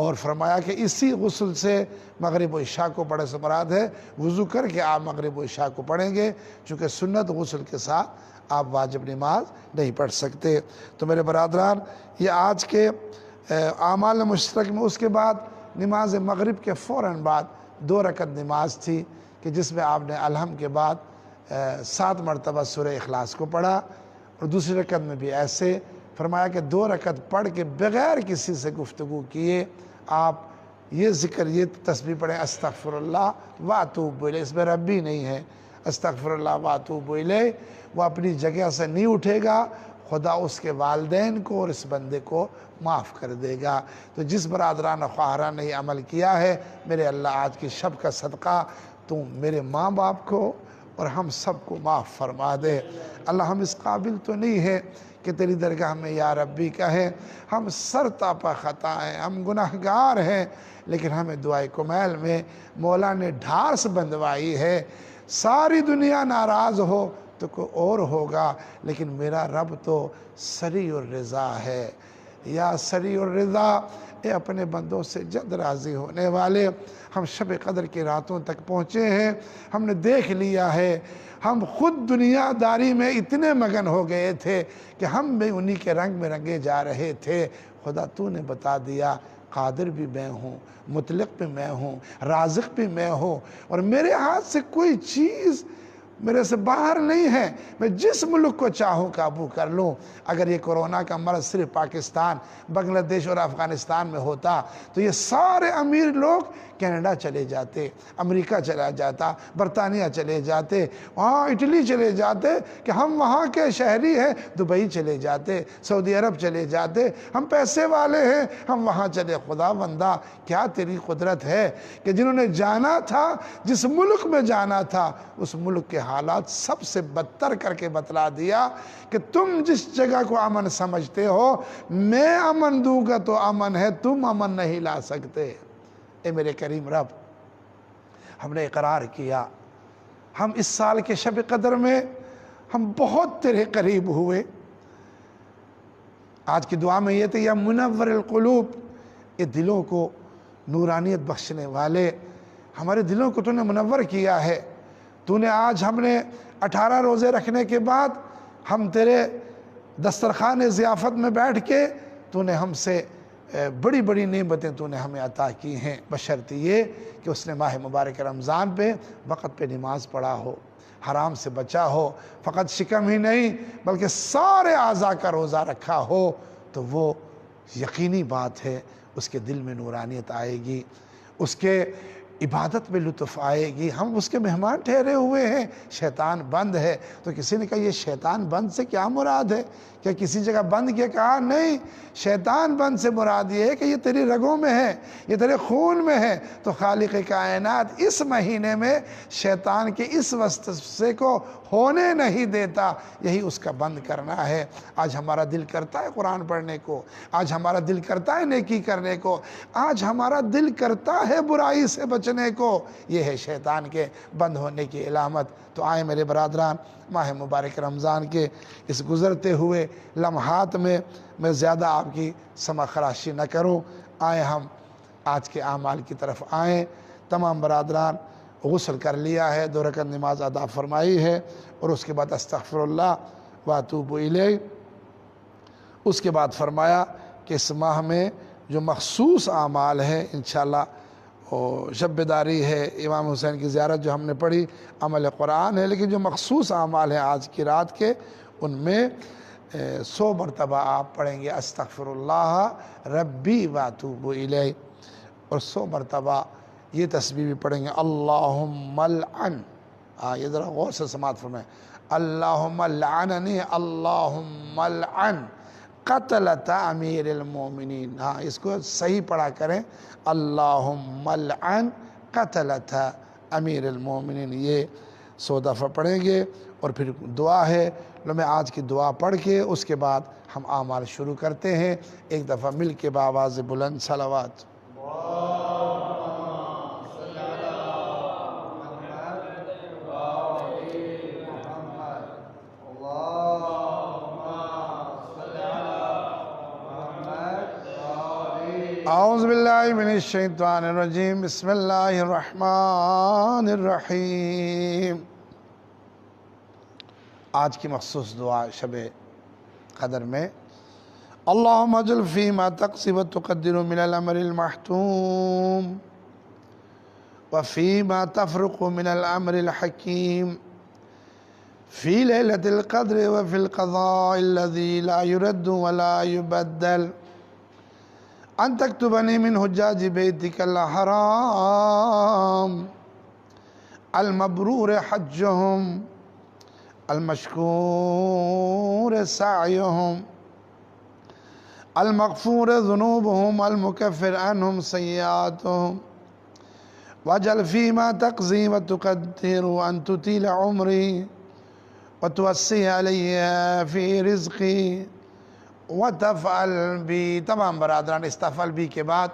اور فرمایا کہ اسی غسل سے مغرب و عشاء کو پڑھے سے مراد ہے وضو کر کے آپ مغرب و عشاء کو پڑھیں گے، چونکہ سنت غسل کے ساتھ آپ واجب نماز نہیں پڑھ سکتے۔ تو میرے برادران، یہ آج کے اعمال مشترک میں اس کے بعد نماز مغرب کے فوراً بعد 2 رکعت نماز تھی کہ جس میں آپ نے الحم کے بعد 7 مرتبہ سورہ اخلاص کو پڑھا، اور دوسری رکعت میں بھی ایسے فرمایا کہ 2 رکعت پڑھ کے بغیر کسی سے گفتگو کیے آپ یہ ذکر، یہ تسبیح پڑھیں، استغفر اللہ واتوب الیہ، اس میں ربی نہیں ہے، استغفر اللہ واتوب الیہ۔ وہ اپنی جگہ سے نہیں اٹھے گا، خدا اس کے والدین کو اور اس بندے کو معاف کر دے گا۔ تو جس برادران و خواہران نے یہ عمل کیا ہے، میرے اللہ آج کی شب کا صدقہ تو میرے ماں باپ کو اور ہم سب کو معاف فرما دے۔ اللہ ہم اس قابل تو نہیں ہے کہ تیری درگاہ میں یا ربی کہیں، ہم سر تاپا خطا ہیں، ہم گناہگار ہیں، لیکن ہمیں دعائے کمیل میں مولا نے ڈھارس بندوائی ہے۔ ساری دنیا ناراض ہو تو کوئی اور ہوگا، لیکن میرا رب تو سریع الرضا ہے۔ یا سریع الرضا، اے اپنے بندوں سے جلد راضی ہونے والے، ہم شب قدر کی راتوں تک پہنچے ہیں، ہم نے دیکھ لیا ہے، ہم خود دنیا داری میں اتنے مگن ہو گئے تھے کہ ہم بھی انہی کے رنگ میں رنگے جا رہے تھے۔ خدا تو نے بتا دیا قادر بھی میں ہوں، مطلق بھی میں ہوں، رازق بھی میں ہوں، اور میرے ہاتھ سے کوئی چیز میرے سے باہر نہیں ہے، میں جس ملک کو چاہوں قابو کر لوں۔ اگر یہ کورونا کا مرض صرف پاکستان، بنگلہ دیش اور افغانستان میں ہوتا تو یہ سارے امیر لوگ کینیڈا چلے جاتے، امریکہ چلا جاتا، برطانیہ چلے جاتے، وہاں اٹلی چلے جاتے کہ ہم وہاں کے شہری ہیں، دبئی چلے جاتے، سعودی عرب چلے جاتے، ہم پیسے والے ہیں، ہم وہاں چلے۔ خدا بندہ، کیا تیری قدرت ہے کہ جنہوں نے جانا تھا، جس ملک میں جانا تھا، اس ملک کے حالات سب سے بدتر کر کے بتلا دیا کہ تم جس جگہ کو امن سمجھتے ہو، میں امن دوں گا تو امن ہے، تم امن نہیں لا سکتے۔ اے میرے کریم رب، ہم نے اقرار کیا، ہم اس سال کے شب قدر میں ہم بہت تیرے قریب ہوئے۔ آج کی دعا میں یہ تھا، یا منور القلوب، یہ دلوں کو نورانیت بخشنے والے، ہمارے دلوں کو تو نے منور کیا ہے۔ تو نے آج ہم نے 18 روزے رکھنے کے بعد ہم تیرے دسترخوان ضیافت میں بیٹھ کے تو نے ہم سے بڑی بڑی نعمتیں تو نے ہمیں عطا کی ہیں، بشرط یہ کہ اس نے ماہ مبارک رمضان پہ وقت پہ نماز پڑھا ہو، حرام سے بچا ہو، فقط شکم ہی نہیں بلکہ سارے اعضاء کا روزہ رکھا ہو، تو وہ یقینی بات ہے اس کے دل میں نورانیت آئے گی، اس کے عبادت میں لطف آئے گی۔ ہم اس کے مہمان ٹھہرے ہوئے ہیں، شیطان بند ہے۔ تو کسی نے کہا یہ شیطان بند سے کیا مراد ہے؟ کیا کسی جگہ بند کیا؟ کہا نہیں، شیطان بند سے مراد یہ ہے کہ یہ تیری رگوں میں ہے، یہ تیرے خون میں ہے۔ تو خالق کائنات اس مہینے میں شیطان کے اس وسوسے کو ہونے نہیں دیتا، یہی اس کا بند کرنا ہے۔ آج ہمارا دل کرتا ہے قرآن پڑھنے کو، آج ہمارا دل کرتا ہے نیکی کرنے کو، آج ہمارا دل کرتا ہے برائی سے بچنے کو، یہ ہے شیطان کے بند ہونے کی علامت۔ تو آئیں میرے برادران، ماہ مبارک رمضان کے اس گزرتے ہوئے لمحات میں زیادہ آپ کی سمع خراشی نہ کروں، آئیں ہم آج کے اعمال کی طرف آئیں۔ تمام برادران غسل کر لیا ہے، 2 رکعت نماز ادا فرمائی ہے، اور اس کے بعد استغفر اللہ واتوب الیہ۔ اس کے بعد فرمایا کہ اس ماہ میں جو مخصوص اعمال ہیں انشاءاللہ، شب بیداری ہے، امام حسین کی زیارت جو ہم نے پڑھی، عمل قرآن ہے، لیکن جو مخصوص اعمال ہیں آج کی رات کے، ان میں 100 مرتبہ آپ پڑھیں گے استغفر اللہ ربی واتوب الیہ، اور 100 مرتبہ یہ تسبیح بھی پڑھیں گے اللہم لعن، یہ ذرا غور سے سماعت فرمائیں، اللہم لعننی اللہم لعن قتلۃ امیر المومنین، اس کو صحیح پڑھا کریں، اللہم لعن قتلۃ امیر المومنین، یہ 100 دفعہ پڑھیں گے۔ اور پھر دعا ہے، میں آج کی دعا پڑھ کے اس کے بعد ہم اعمال شروع کرتے ہیں، ایک دفعہ مل کے بآواز بلند صلوات۔ اعوذ باللہ من الشیطان الرجیم، بسم اللہ الرحمن الرحیم۔ آج کی مخصوص دعا شب قدر میں، اللہم اجل فیما تقضی و تقدر من الامر المحتوم وفیما تفرق من الامر الحکیم فی لیلۃ القدر وفی القضاء الذی لا يرد ولا يبدل، ان تکتبنی من حجاج بیتک الحرام المبرور حجهم المشکور سعیهم المغفور ذنوبهم المکفر عنهم سیئاتهم، واجعل فیما تقضی وتقدر ان تطیل عمری وتوسع علی فی رزقی وتفعل بی۔ تمام برادران اس تفعل بی کے بعد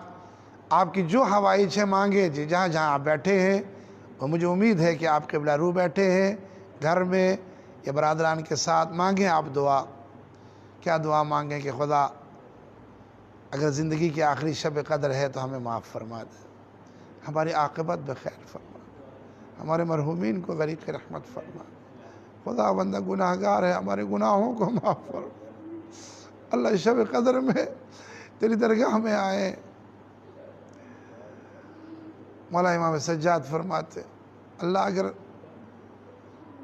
آپ کی جو حوائج ہے مانگے جی، جہاں جہاں آپ بیٹھے ہیں، اور مجھے امید ہے کہ آپ قبلہ رو بیٹھے ہیں گھر میں یا برادران کے ساتھ، مانگیں آپ دعا۔ کیا دعا مانگیں کہ خدا اگر زندگی کی آخری شب قدر ہے تو ہمیں معاف فرما دے، ہماری عاقبت بخیر فرما دے، ہمارے مرحومین کو غریق رحمت فرما دے، خدا بندہ گناہگار ہے، ہمارے گناہوں کو معاف فرما دے، اللہ شب قدر میں تیری درگاہ میں آئے۔ مولا امام سجاد فرماتے، اللہ اگر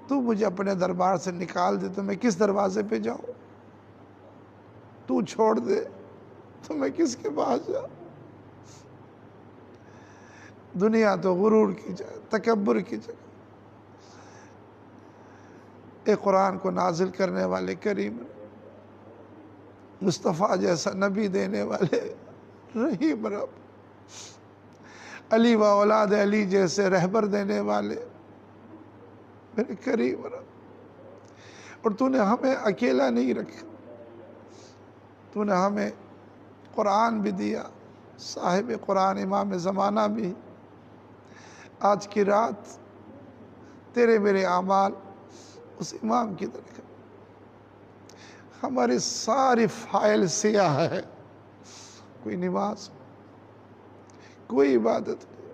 تو مجھے اپنے دربار سے نکال دے تو میں کس دروازے پہ جاؤں، تو چھوڑ دے تو میں کس کے پاس جاؤں۔ دنیا تو غرور کی جگہ، تکبر کی جگہ، اے قرآن کو نازل کرنے والے کریم، مصطفیٰ جیسا نبی دینے والے رحیم رب، علی و اولاد علی جیسے رہبر دینے والے میرے کریم رب، اور تو نے ہمیں اکیلا نہیں رکھا، تو نے ہمیں قرآن بھی دیا، صاحب قرآن امام زمانہ بھی۔ آج کی رات تیرے میرے اعمال اس امام کی طرح، ہماری ساری فائل سیاہ ہے، کوئی نماز، کوئی عبادت نہیں،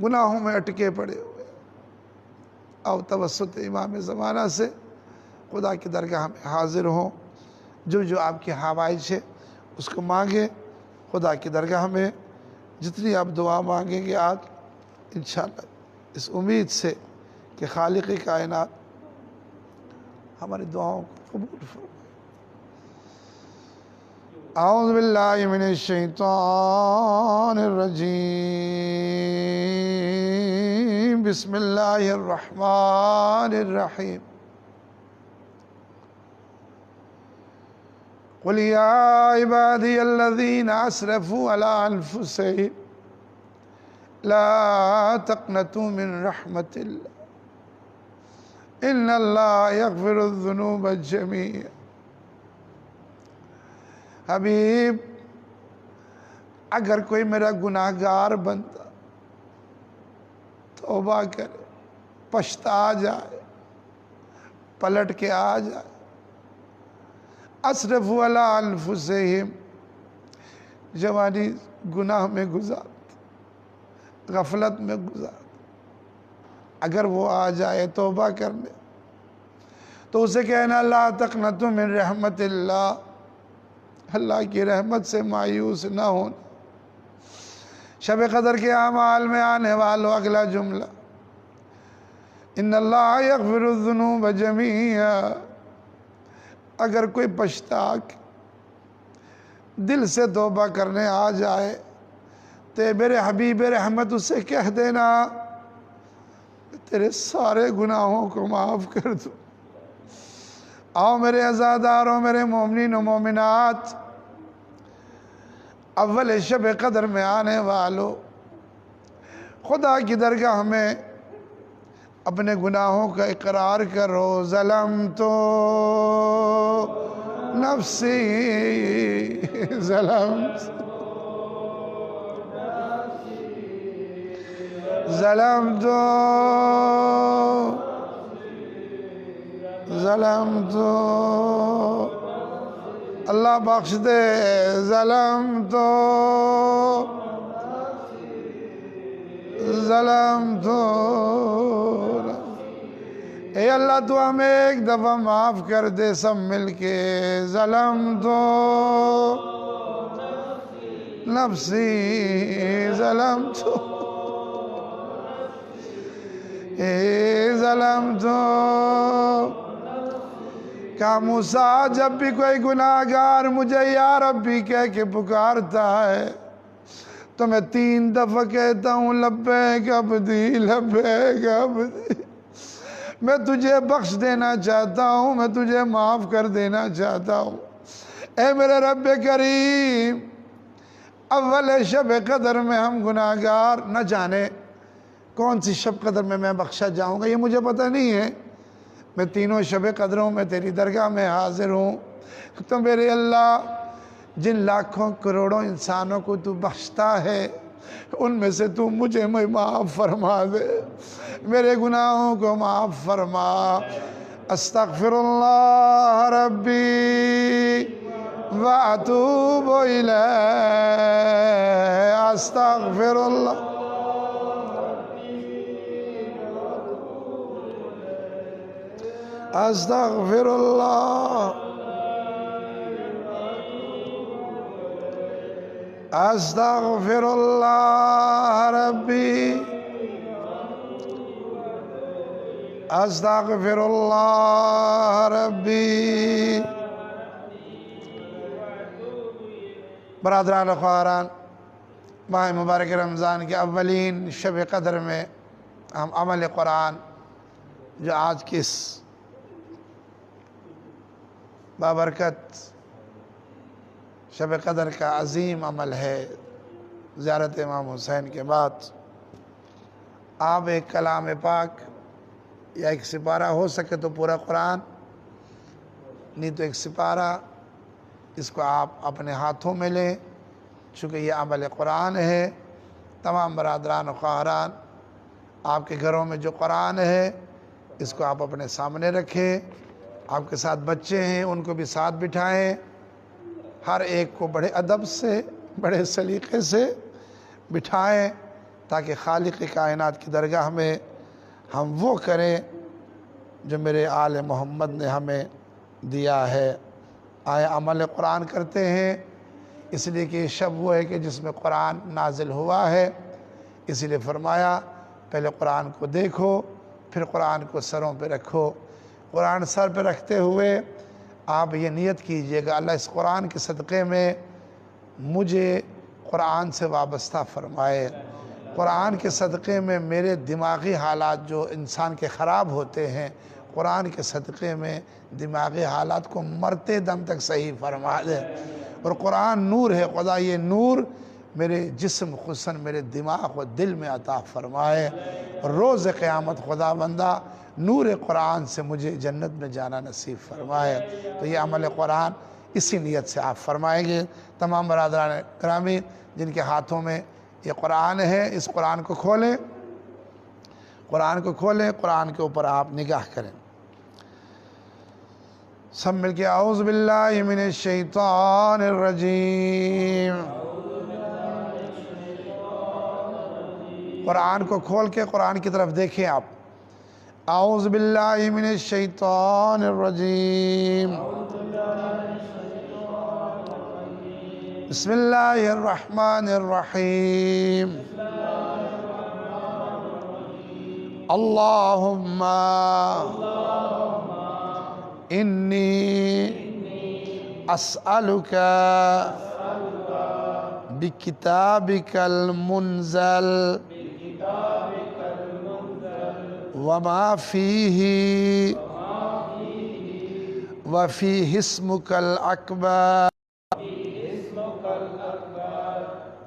گناہوں میں اٹکے پڑے ہوئے، او توسط امام زمانہ سے خدا کی درگاہ میں حاضر ہوں، جو جو آپ کی حوائج ہے اس کو مانگیں خدا کی درگاہ میں، جتنی آپ دعا مانگیں گے آج انشاءاللہ، اس امید سے کہ خالق کائنات ہماری دعاؤں کو قبول فرمائے۔ اعوذ باللہ من الشیطان الرجیم، بسم اللہ الرحمن الرحیم، قل یا عبادی الذین اسرفوا علی انفسہم لا تقنطوا من رحمت اللہ ان اللہ یغفر الذنوب جميعا۔ حبیب، اگر کوئی میرا گناہگار بندہ توبہ کرے، پچھتا جائے، پلٹ کے آ جائے، اسرفوا علی انفسہم، جوانی گناہ میں گزارتا، غفلت میں گزارتا، اگر وہ آ جائے توبہ کرنے تو اسے کہنا لا تقنطوا من رحمت اللہ، اللہ کی رحمت سے مایوس نہ ہونا۔ شب قدر کے اعمال میں آنے والوں اگلا جملہ ان اللہ یغفر الذنوب جمیعا، اگر کوئی پچھتا کے دل سے توبہ کرنے آ جائے تو میرے حبیب رحمت اسے کہہ دینا تیرے سارے گناہوں کو معاف کر دوں۔ آؤ میرے عزاداروں، میرے مومنین و مومنات، اول شب قدر میں آنے والوں، خدا کی درگاہ میں اپنے گناہوں کا اقرار کرو۔ ظلمت نفسی، ظلمت اللہ بخش دے۔ ظلمت اے اللہ تو ہمیں ایک دفعہ معاف کر دے سب مل کے۔ ظلمت نفسی، ظلمت کہا موسیٰ جب بھی کوئی گناہگار مجھے یا ربی کہہ کے پکارتا ہے تو میں 3 دفعہ کہتا ہوں لبیک عبدی، لبیک عبدی۔ میں تجھے بخش دینا چاہتا ہوں، میں تجھے معاف کر دینا چاہتا ہوں۔ اے میرے رب کریم، اول شب قدر میں ہم گناہگار، نہ جانے کون سی شب قدر میں بخشا جاؤں گا یہ مجھے پتہ نہیں ہے۔ میں تینوں شب قدروں میں تیری درگاہ میں حاضر ہوں، تو میرے اللہ جن لاکھوں کروڑوں انسانوں کو تو بخشتا ہے ان میں سے تو مجھے معاف فرما دے، میرے گناہوں کو معاف فرما۔ استغفر اللہ ربی واتوب الیہ، استغفر اللہ استغفر اللہ استغفر اللہ ربی استغفر اللہ ربی۔ برادران و خواہران، ماہ مبارک رمضان کے اولین شب قدر میں ہم عمل قرآن جو آج کی اس بابرکت شب قدر کا عظیم عمل ہے، زیارت امام حسین کے بعد آپ ایک کلام پاک یا ایک سپارہ ہو سکے تو پورا قرآن، نہیں تو ایک سپارہ، اس کو آپ اپنے ہاتھوں میں لیں، چونکہ یہ عمل قرآن ہے۔ تمام برادران و خواہران، آپ کے گھروں میں جو قرآن ہے اس کو آپ اپنے سامنے رکھیں، آپ کے ساتھ بچے ہیں ان کو بھی ساتھ بٹھائیں، ہر ایک کو بڑے ادب سے، بڑے سلیقے سے بٹھائیں تاکہ خالق کائنات کی درگاہ میں ہم وہ کریں جو میرے آل محمد نے ہمیں دیا ہے۔ آئے عمل قرآن کرتے ہیں، اس لیے کہ یہ شب وہ ہے کہ جس میں قرآن نازل ہوا ہے، اسی لیے فرمایا پہلے قرآن کو دیکھو پھر قرآن کو سروں پہ رکھو۔ قرآن سر پہ رکھتے ہوئے آپ یہ نیت کیجئے گا اللہ اس قرآن کے صدقے میں مجھے قرآن سے وابستہ فرمائے، قرآن کے صدقے میں میرے دماغی حالات جو انسان کے خراب ہوتے ہیں، قرآن کے صدقے میں دماغی حالات کو مرتے دم تک صحیح فرما دے۔ اور قرآن نور ہے، خدا یہ نور میرے جسم خصوصاً میرے دماغ و دل میں عطا فرمائے، اور روز قیامت خدا بندہ نور قرآن سے مجھے جنت میں جانا نصیب فرمائے۔ تو یہ عمل قرآن اسی نیت سے آپ فرمائیں گے۔ تمام برادران گرامی جن کے ہاتھوں میں یہ قرآن ہے، اس قرآن کو کھولیں، قرآن کو کھولیں، قرآن کے اوپر آپ نگاہ کریں۔ سب مل کے اعوذ باللہ من الشیطان الرجیم۔ قرآن کو کھول کے قرآن کی طرف دیکھیں آپ۔ اعوذ باللہ من الشیطان الرجیم بسم اللہ الرحمن الرحیم اللہم انی اسألک بکتابک المنزل وما فیہ وفیہ اسمک الاکبر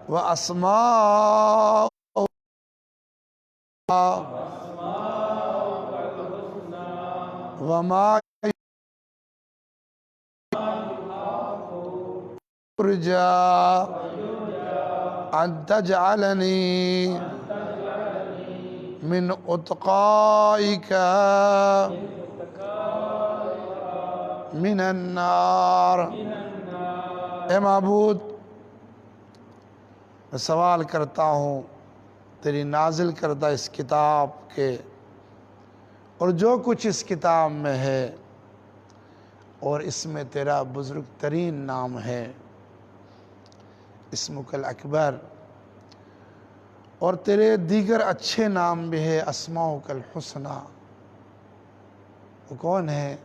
واسماء وما يرجى أن تجعلني من أتقائك من النار۔ اے معبود، میں سوال کرتا ہوں تیری نازل کردہ اس کتاب کے اور جو کچھ اس کتاب میں ہے، اور اس میں تیرا بزرگ ترین نام ہے اسمک الاکبر، اور تیرے دیگر اچھے نام بھی ہے اسماؤک الحسنی۔ وہ کون ہے؟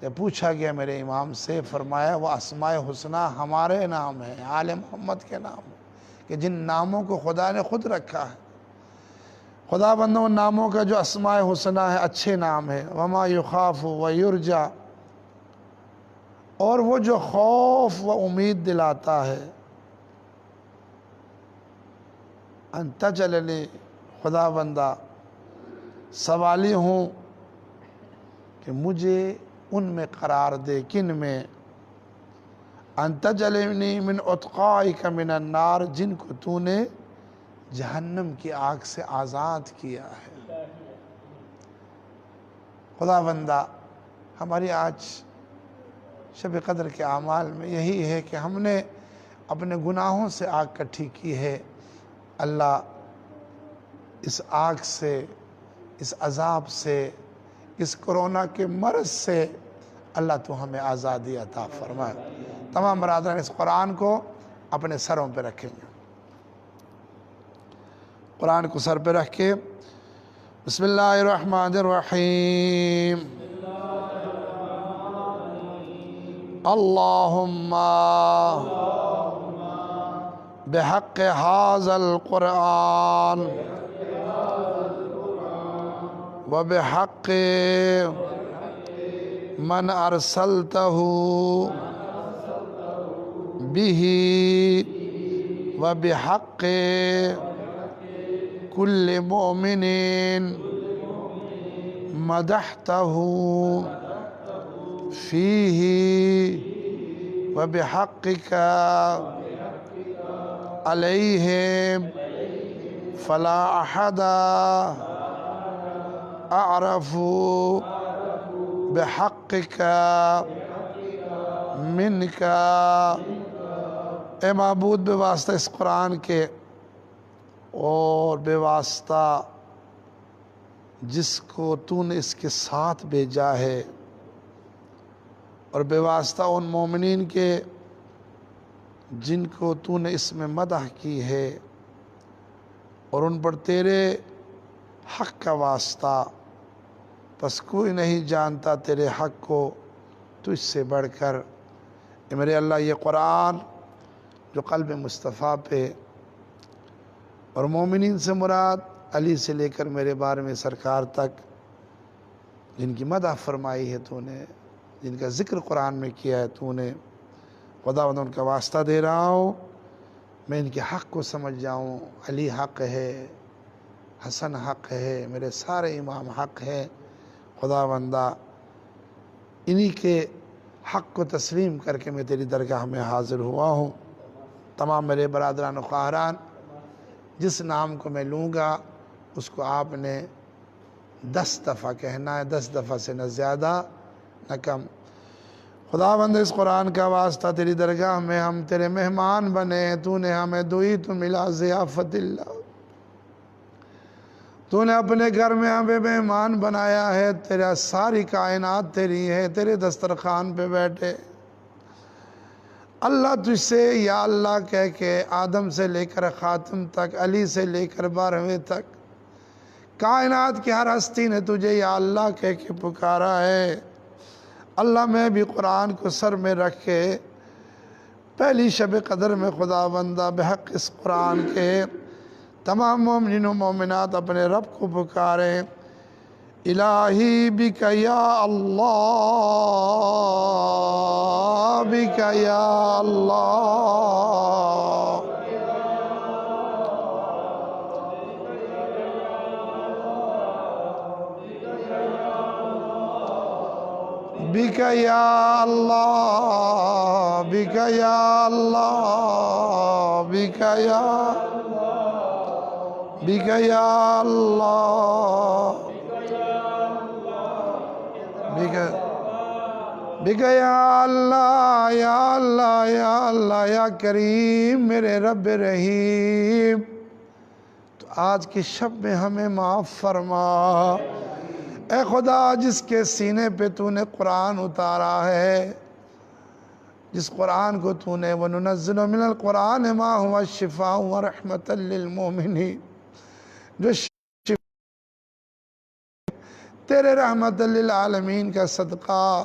جب پوچھا گیا میرے امام سے، فرمایا وہ اسماء حسنی ہمارے نام ہیں، آل محمد کے نام ہیں، کہ جن ناموں کو خدا نے خود رکھا ہے۔ خدا بندوں ان ناموں کا جو اسماء حسنی ہے، اچھے نام ہے، وما یخاف و یرجا، اور وہ جو خوف و امید دلاتا ہے، ان تجعلنی، خدا بندہ سوالی ہوں کہ مجھے ان میں قرار دے، کن میں؟ ان تجعلنی من اتقائک من النار، جن کو تو نے جہنم کی آگ سے آزاد کیا ہے۔ خدا بندہ ہماری آج شب قدر کے اعمال میں یہی ہے کہ ہم نے اپنے گناہوں سے آگ کٹھی کی ہے۔ اللہ اس آگ سے، اس عذاب سے، اس کرونا کے مرض سے اللہ تو ہمیں آزادی عطا فرمائے۔ تمام برادران اس قرآن کو اپنے سروں پہ رکھیں گے، قرآن کو سر پہ رکھ کے بسم اللہ الرحمن الرحیم اللہم بحق هذا القرآن وبحق من ارسلته به وبحق كل مؤمن مدحته فيه وبحقك عليهم فلا أحد أعرف بحقك منك۔ اے معبود، بے واسطہ اس قرآن کے اور بے واسطہ جس کو تو نے اس کے ساتھ بھیجا ہے، اور بے واسطہ ان مومنین کے جن کو تو نے اس میں مدح کی ہے، اور ان پر تیرے حق کا واسطہ، پس کوئی نہیں جانتا تیرے حق کو تجھ سے بڑھ کر۔ اے میرے اللہ، یہ قرآن جو قلب مصطفیٰ پہ، اور مومنین سے مراد علی سے لے کر میرے بارے میں سرکار تک، جن کی مدح فرمائی ہے تو نے، جن کا ذکر قرآن میں کیا ہے تو نے، خدا ان کا واسطہ دے رہا ہوں، میں ان کے حق کو سمجھ جاؤں۔ علی حق ہے، حسن حق ہے، میرے سارے امام حق ہے۔ خدا بندہ انہی کے حق کو تسلیم کر کے میں تیری درگاہ میں حاضر ہوا ہوں۔ تمام میرے برادران و خواہران، جس نام کو میں لوں گا اس کو آپ نے 10 دفعہ کہنا ہے، 10 دفعہ سے نہ زیادہ نہ کم۔ خدا بند، اس قرآن کا واسطہ تیری درگاہ میں ہم تیرے مہمان بنے، تو نے ہمیں دعیت ملا ضیافت اللہ، تو نے اپنے گھر میں ہمیں مہمان بنایا ہے، تیرا ساری کائنات تیری ہے، تیرے دسترخوان پہ بیٹھے۔ اللہ تجھ سے یا اللہ کہہ کے آدم سے لے کر خاتم تک، علی سے لے کر 12ویں تک کائنات کی ہر ہستی نے تجھے یا اللہ کہہ کے پکارا ہے۔ اللہ میں بھی قرآن کو سر میں رکھ کے پہلی شب قدر میں خدا بندہ بحق اس قرآن کے تمام مومنین و مومنات اپنے رب کو پکاریں، الہی بک یا اللہ، بک یا اللہ، بک یا اللہ، بک یا اللہ، بک یا بک یا اللہ، بک یا اللہ، یا اللہ، یا اللہ، یا کریم میرے رب رحیم، تو آج کی شب میں ہمیں معاف فرما۔ اے خدا، جس کے سینے پہ تو نے قرآن اتارا ہے، جس قرآن کو تو نے وَنُنَزِّلُ مِنَ الْقُرْآنِ مَا هُوَ شِفَاءٌ وَرَحْمَةً لِّلْمُؤْمِنِينَ، جو تیرے رحمت للعالمین کا صدقہ۔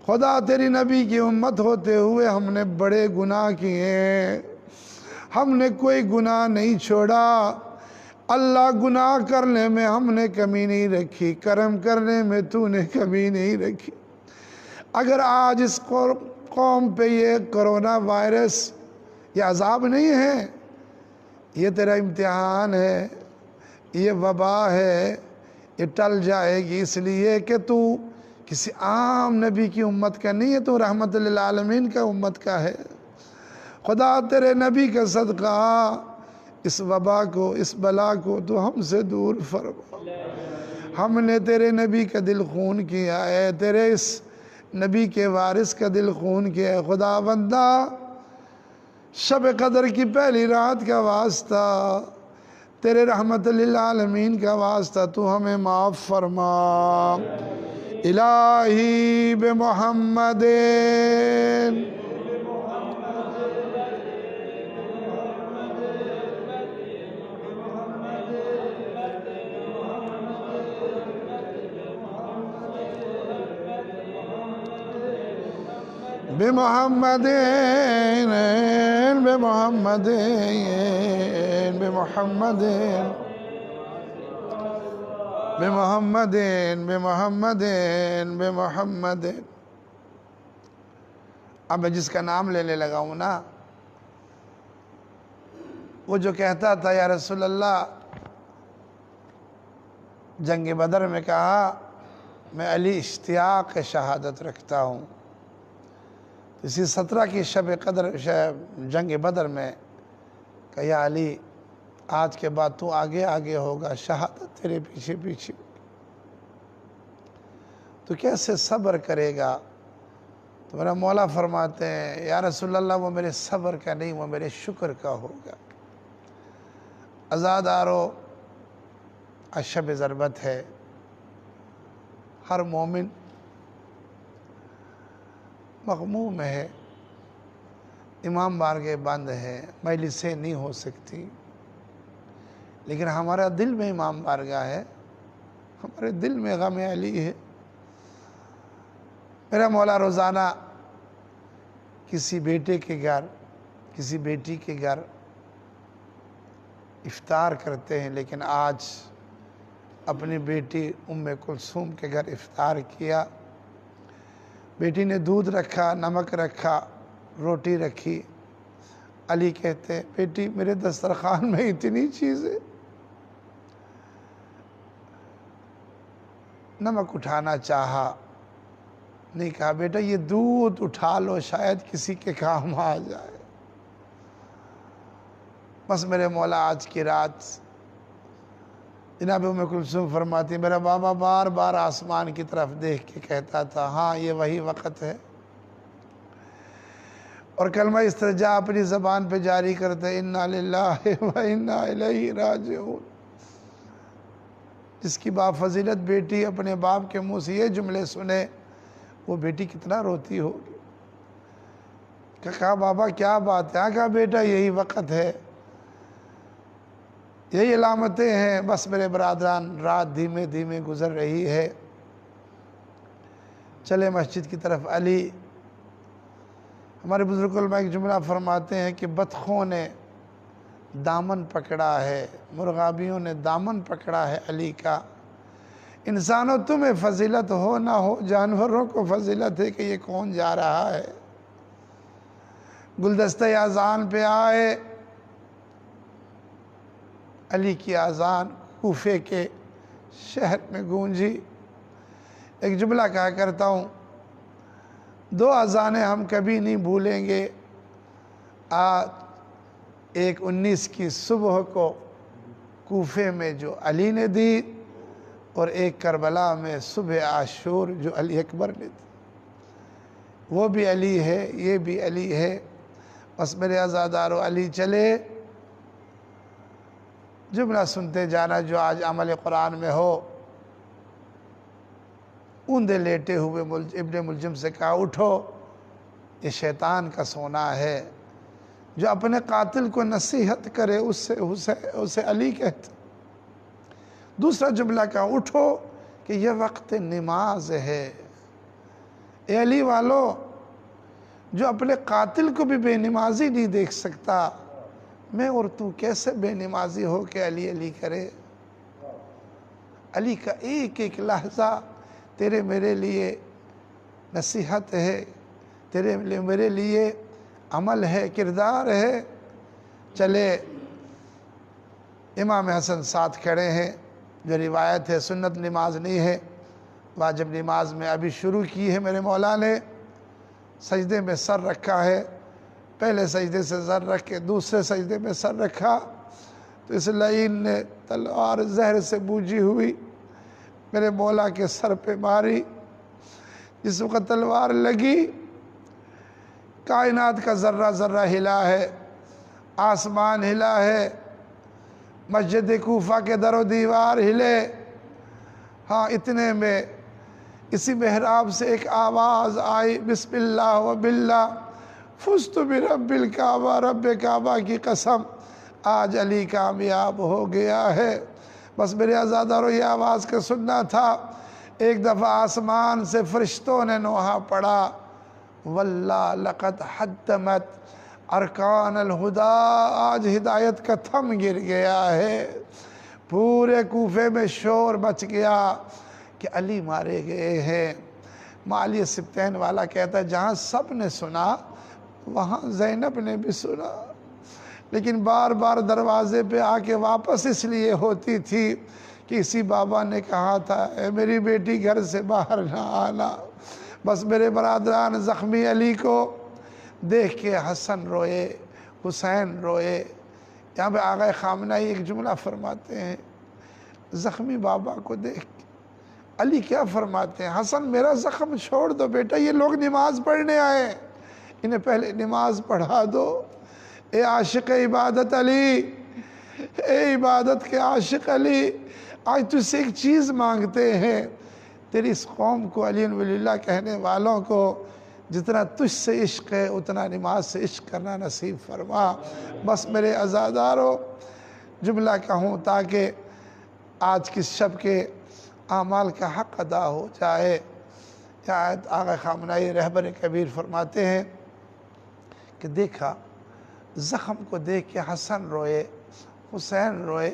خدا تیری نبی کی امت ہوتے ہوئے ہم نے بڑے گناہ کیے ہیں، ہم نے کوئی گناہ نہیں چھوڑا۔ اللہ، گناہ کرنے میں ہم نے کمی نہیں رکھی، کرم کرنے میں تو نے کمی نہیں رکھی۔ اگر آج اس قوم پہ یہ کرونا وائرس یہ عذاب نہیں ہے، یہ تیرا امتحان ہے، یہ وبا ہے، یہ ٹل جائے گی، اس لیے کہ تو کسی عام نبی کی امت کا نہیں ہے، تو رحمت للعالمین کا امت کا ہے۔ خدا تیرے نبی کا صدقہ اس وبا کو، اس بلا کو تو ہم سے دور فرما۔ ہم نے تیرے نبی کا دل خون کیا ہے، تیرے اس نبی کے وارث کا دل خون کیا ہے۔ خدا بندہ، شب قدر کی پہلی رات کا واسطہ، تیرے رحمت للعالمین کا واسطہ، تو ہمیں معاف فرما۔ الہی بمحمد، بمحمد، بمحمد، بمحمد، بمحمد، بمحمد، بمحمد۔ اب میں جس کا نام لینے لگا ہوں نا، وہ جو کہتا تھا یا رسول اللہ، جنگ بدر میں کہا میں علی اشتیاق شہادت رکھتا ہوں، اسی 17 کی شب قدر جنگ بدر میں کہ یا علی، آج کے بعد تو آگے آگے ہوگا، شہادت تیرے پیچھے پیچھے، تو کیسے صبر کرے گا؟ تو میرا مولا فرماتے ہیں یا رسول اللہ، وہ میرے صبر کا نہیں، وہ میرے شکر کا ہوگا۔ عزادارو، شب ضربت ہے، ہر مومن مغموم ہے، امام بارگاہ بند ہے، مجلسیں نہیں ہو سکتی، لیکن ہمارا دل میں امام بارگاہ ہے، ہمارے دل میں غم علی ہے۔ میرا مولا روزانہ کسی بیٹے کے گھر، کسی بیٹی کے گھر افطار کرتے ہیں، لیکن آج اپنی بیٹی ام کلثوم کے گھر افطار کیا۔ بیٹی نے دودھ رکھا، نمک رکھا، روٹی رکھی۔ علی کہتے ہیں بیٹی میرے دسترخوان میں اتنی چیزیں، نمک اٹھانا چاہا، نہیں کہا بیٹا یہ دودھ اٹھا لو، شاید کسی کے کام آ جائے۔ بس میرے مولا آج کی رات، جناب ام کلثوم فرماتی میرا بابا بار بار آسمان کی طرف دیکھ کے کہتا تھا ہاں یہ وہی وقت ہے، اور کلمہ استرجاع اپنی زبان پہ جاری کرتے انا للہ و انا الیہ راجعون۔ جس کی بافضیلت بیٹی اپنے باپ کے منہ سے یہ جملے سنے، وہ بیٹی کتنا روتی ہوگی۔ کہا بابا کیا بات ہے؟ کہا بیٹا یہی وقت ہے، یہی علامتیں ہیں، بس میرے برادران رات دھیمے دھیمے گزر رہی ہے، چلے مسجد کی طرف۔ علی، ہمارے بزرگ علماء ایک جملہ فرماتے ہیں کہ بطخوں نے دامن پکڑا ہے، مرغابیوں نے دامن پکڑا ہے علی کا۔ انسانوں تمہیں فضیلت ہو نہ ہو، جانوروں کو فضیلت ہے کہ یہ کون جا رہا ہے۔ گلدستہ اذان پہ آئے، علی کی اذان کوفے کے شہر میں گونجی۔ ایک جملہ کہا کرتا ہوں، دو اذانیں ہم کبھی نہیں بھولیں گے، آج ایک 19 کی صبح کو کوفے میں جو علی نے دی، اور ایک کربلا میں صبح عاشور جو علی اکبر نے دی۔ وہ بھی علی ہے، یہ بھی علی ہے۔ بس میرے عزادارو، علی چلے، جملہ سنتے جانا جو آج عمل قرآن میں ہو۔ اوندے لیٹے ہوئے ابن ملجم سے کہا اٹھو، یہ شیطان کا سونا ہے، جو اپنے قاتل کو نصیحت کرے اسے علی کہتے۔ دوسرا جملہ کہا اٹھو کہ یہ وقت نماز ہے۔ اے علی والو، جو اپنے قاتل کو بھی بے نمازی نہیں دیکھ سکتا، میں اور تو کیسے بے نمازی ہو کہ علی علی کرے؟ علی کا ایک ایک لحظہ تیرے میرے لیے نصیحت ہے، تیرے میرے لیے عمل ہے، کردار ہے۔ چلے، امام حسن ساتھ کھڑے ہیں، جو روایت ہے سنت نماز نہیں ہے، واجب نماز میں ابھی شروع کی ہے میرے مولا نے۔ سجدے میں سر رکھا ہے، پہلے سجدے سے سر رکھ کے دوسرے سجدے میں سر رکھا، تو اس لعین نے تلوار زہر سے بوجھی ہوئی میرے مولا کے سر پہ ماری۔ جس وقت تلوار لگی، کائنات کا ذرہ ذرہ ہلا ہے، آسمان ہلا ہے، مسجد کوفہ کے در و دیوار ہلے۔ ہاں، اتنے میں اسی محراب سے ایک آواز آئی، بسم اللہ و باللہ فزت برب الکعبہ، رب کعبہ کی قسم آج علی کامیاب ہو گیا ہے۔ بس میرے عزادارو، یہ آواز کا سننا تھا۔ ایک دفعہ آسمان سے فرشتوں نے نوحہ پڑھا، واللہ لقد حتمت ارکان الہدا، آج ہدایت کا تھم گر گیا ہے۔ پورے کوفے میں شور مچ گیا کہ علی مارے گئے ہیں۔ معالی سبتین والا کہتا ہے جہاں سب نے سنا وہاں زینب نے بھی سنا، لیکن بار بار دروازے پہ آ کے واپس اس لیے ہوتی تھی کہ اسی بابا نے کہا تھا اے میری بیٹی گھر سے باہر نہ آنا۔ بس میرے برادران، زخمی علی کو دیکھ کے حسن روئے، حسین روئے۔ یہاں پہ آغا خامنہی ایک جملہ فرماتے ہیں، زخمی بابا کو دیکھ کے علی کیا فرماتے ہیں، حسن میرا زخم چھوڑ دو بیٹا، یہ لوگ نماز پڑھنے آئے، انہیں پہلے نماز پڑھا دو۔ اے عاشق عبادت علی، اے عبادت کے عاشق علی، آج تجھ سے ایک چیز مانگتے ہیں، تیری اس قوم کو، علی ولی اللہ کہنے والوں کو، جتنا تجھ سے عشق ہے اتنا نماز سے عشق کرنا نصیب فرما۔ بس میرے عزادارو، جملہ کہوں تاکہ آج کی شب کے اعمال کا حق ادا ہو جائے۔ یہ آیت آغا خامنہی رہبر کبیر فرماتے ہیں کہ دیکھا، زخم کو دیکھ کے حسن روئے، حسین روئے۔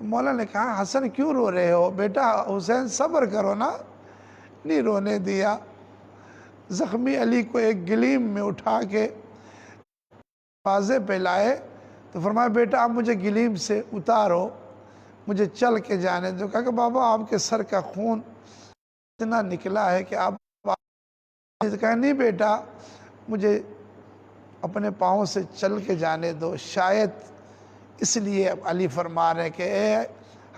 مولا نے کہا حسن کیوں رو رہے ہو؟ بیٹا حسین صبر کرو نا، نہیں رونے دیا۔ زخمی علی کو ایک گلیم میں اٹھا کے دروازے پہ لائے تو فرمایا بیٹا آپ مجھے گلیم سے اتارو، مجھے چل کے جانے دو۔ کہا کہ بابا آپ کے سر کا خون اتنا نکلا ہے کہ آپ کہا نہیں بیٹا مجھے اپنے پاؤں سے چل کے جانے دو۔ شاید اس لیے علی فرما رہے کہ اے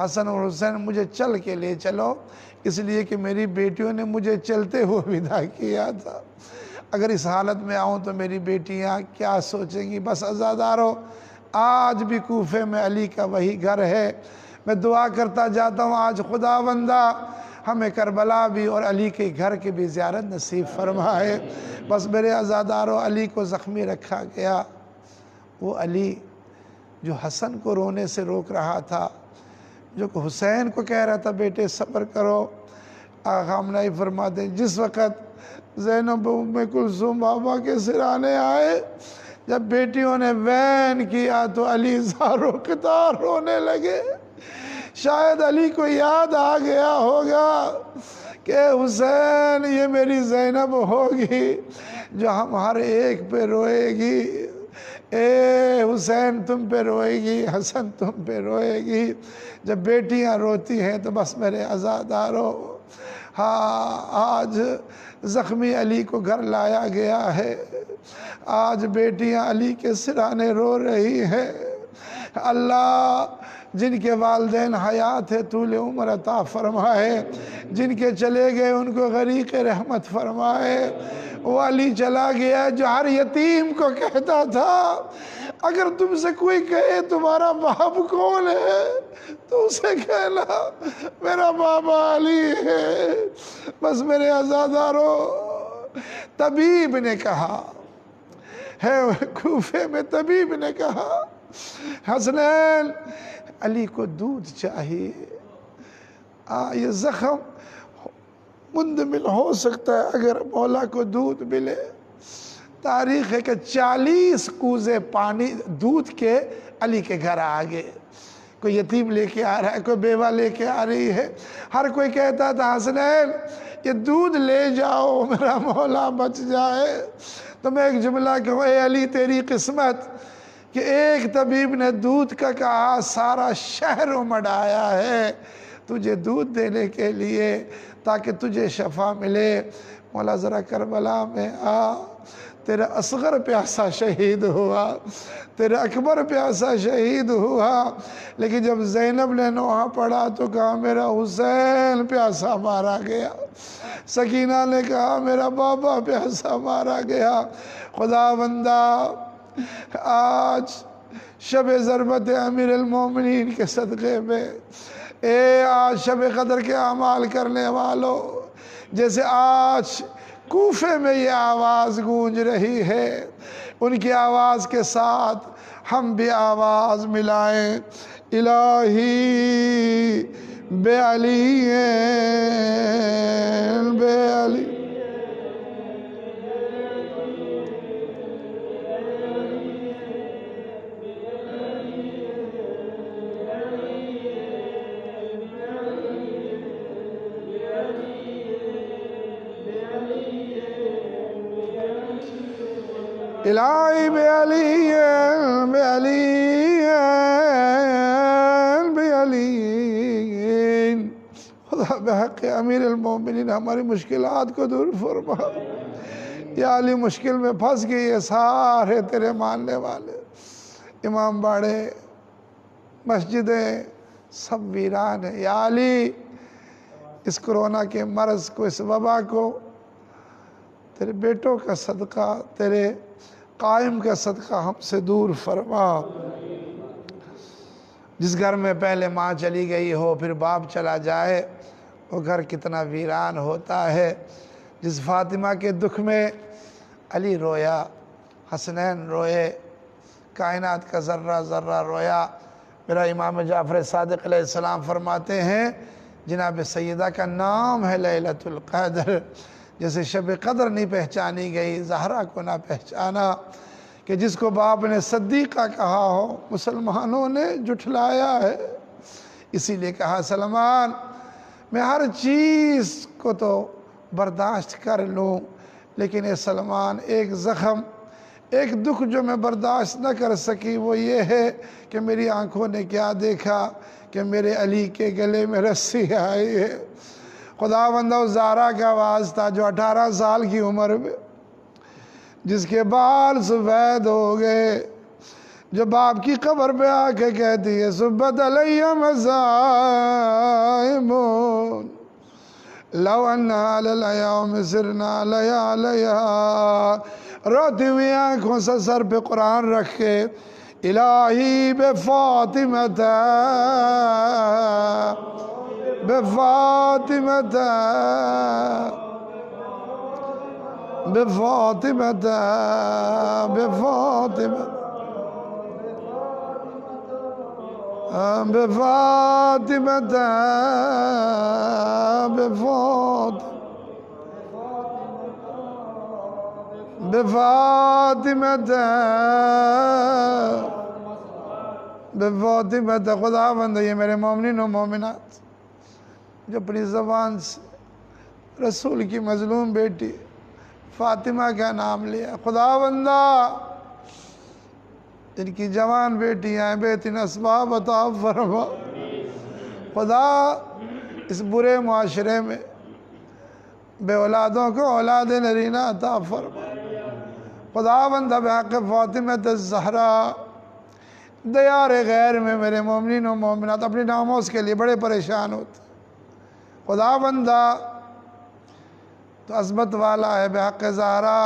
حسن اور حسین مجھے چل کے لے چلو، اس لیے کہ میری بیٹیوں نے مجھے چلتے ہوئے ودا کیا تھا، اگر اس حالت میں آؤں تو میری بیٹیاں کیا سوچیں گی۔ بس عزادارو، آج بھی کوفے میں علی کا وہی گھر ہے۔ میں دعا کرتا جاتا ہوں آج خداوندہ ہمیں کربلا بھی اور علی کے گھر کی بھی زیارت نصیب فرمائے۔ بس میرے عزاداروں، علی کو زخمی رکھا گیا، وہ علی جو حسن کو رونے سے روک رہا تھا، جو حسین کو کہہ رہا تھا بیٹے صبر کرو، آقا خامنہ ای فرماتے ہیں جس وقت زینب ام کلثوم بابا کے سرانے آئے، جب بیٹیوں نے وین کیا تو علی زارو قطار رونے لگے۔ شاید علی کو یاد آ گیا ہوگا کہ حسین یہ میری زینب ہوگی جو ہم ہر ایک پہ روئے گی، اے حسین تم پہ روئے گی، حسن تم پہ روئے گی۔ جب بیٹیاں روتی ہیں تو بس میرے عزاداروں، ہاں آج زخمی علی کو گھر لایا گیا ہے، آج بیٹیاں علی کے سرانے رو رہی ہیں۔ اللہ جن کے والدین حیات ہے طول عمر عطا فرمائے، جن کے چلے گئے ان کو غریق رحمت فرمائے۔ وہ علی چلا گیا جو ہر یتیم کو کہتا تھا اگر تم سے کوئی کہے تمہارا باپ کون ہے تو اسے کہنا میرا بابا علی ہے۔ بس میرے عزاداروں، طبیب نے کہا ہے، کوفے میں طبیب نے کہا حسنین علی کو دودھ چاہیے، یہ زخم مندمل ہو سکتا ہے اگر مولا کو دودھ ملے۔ تاریخ ہے کہ 40 کوزے پانی دودھ کے علی کے گھر آگے، کوئی یتیم لے کے آ رہا ہے، کوئی بیوہ لے کے آ رہی ہے، ہر کوئی کہتا تھا حسنین یہ دودھ لے جاؤ میرا مولا بچ جائے۔ تو میں ایک جملہ کہوں، اے علی تیری قسمت کہ ایک طبیب نے دودھ کا کہا سارا شہر امڑ آیا ہے تجھے دودھ دینے کے لیے تاکہ تجھے شفا ملے۔ مولا ذرا کربلا میں آ، تیرا اصغر پیاسا شہید ہوا، تیرا اکبر پیاسا شہید ہوا، لیکن جب زینب نے نوحہ پڑھا تو کہا میرا حسین پیاسا مارا گیا، سکینہ نے کہا میرا بابا پیاسا مارا گیا۔ خداوندہ آج شب ضربت امیر المومنین کے صدقے میں، اے آج شب قدر کے اعمال کرنے والوں، جیسے آج کوفے میں یہ آواز گونج رہی ہے، ان کی آواز کے ساتھ ہم بھی آواز ملائیں، الہی بے علی بے علی۔ الہی بے علی بے علی بے علی۔ خدا بحق امیر المومنین ہماری مشکلات کو دور فرما۔ یا علی مشکل میں پھنس گئی ہے، سارے تیرے ماننے والے، امام باڑے مسجدیں سب ویران ہیں۔ یا علی اس کرونا کے مرض کو، اس وبا کو تیرے بیٹوں کا صدقہ، تیرے قائم کا صدقہ ہم سے دور فرما۔ جس گھر میں پہلے ماں چلی گئی ہو پھر باپ چلا جائے، وہ گھر کتنا ویران ہوتا ہے۔ جس فاطمہ کے دکھ میں علی رویا، حسنین روئے، کائنات کا ذرہ ذرہ رویا۔ میرا امام جعفر صادق علیہ السلام فرماتے ہیں جناب سیدہ کا نام ہے لیلۃ القدر، جیسے شب قدر نہیں پہچانی گئی، زہرا کو نہ پہچانا، کہ جس کو باپ نے صدیقہ کہا ہو مسلمانوں نے جھٹلایا ہے۔ اسی لیے کہا سلمان میں ہر چیز کو تو برداشت کر لوں، لیکن اے سلمان ایک زخم، ایک دکھ جو میں برداشت نہ کر سکی وہ یہ ہے کہ میری آنکھوں نے کیا دیکھا کہ میرے علی کے گلے میں رسی آئی ہے۔ خداوندہ زارا کا آواز تھا جو 18 سال کی عمر میں، جس کے بال سفید ہو گئے، جو باپ کی قبر پہ آ کے کہتی ہے صبت علی مزائمون لو انا للیوم سرنا لیالیا، روتی ہوئی آنکھوں سے سر پہ قرآن رکھ کے الہی بفاطمۃ بفاطمۃ بفاطمۃ بفاطمۃ بفاطمۃ بفاطمۃ بفاطمۃ خدا بندہ یہ میرے مومنین و مومنات جو اپنی زبان سے رسول کی مظلوم بیٹی فاطمہ کا نام لیا، خدا بندہ ان کی جوان بیٹیاں بہترین اسباب عطا فرما، خدا اس برے معاشرے میں بے اولادوں کو اولاد نرینہ عطا فرما، خدا بندہ بحق فاطمۃ الزہرا دیار غیر میں میرے مومنین و مومنات اپنی ناموس کے لیے بڑے پریشان ہوتے، خدا بندہ تو عظمت والا ہے، بحق زہرا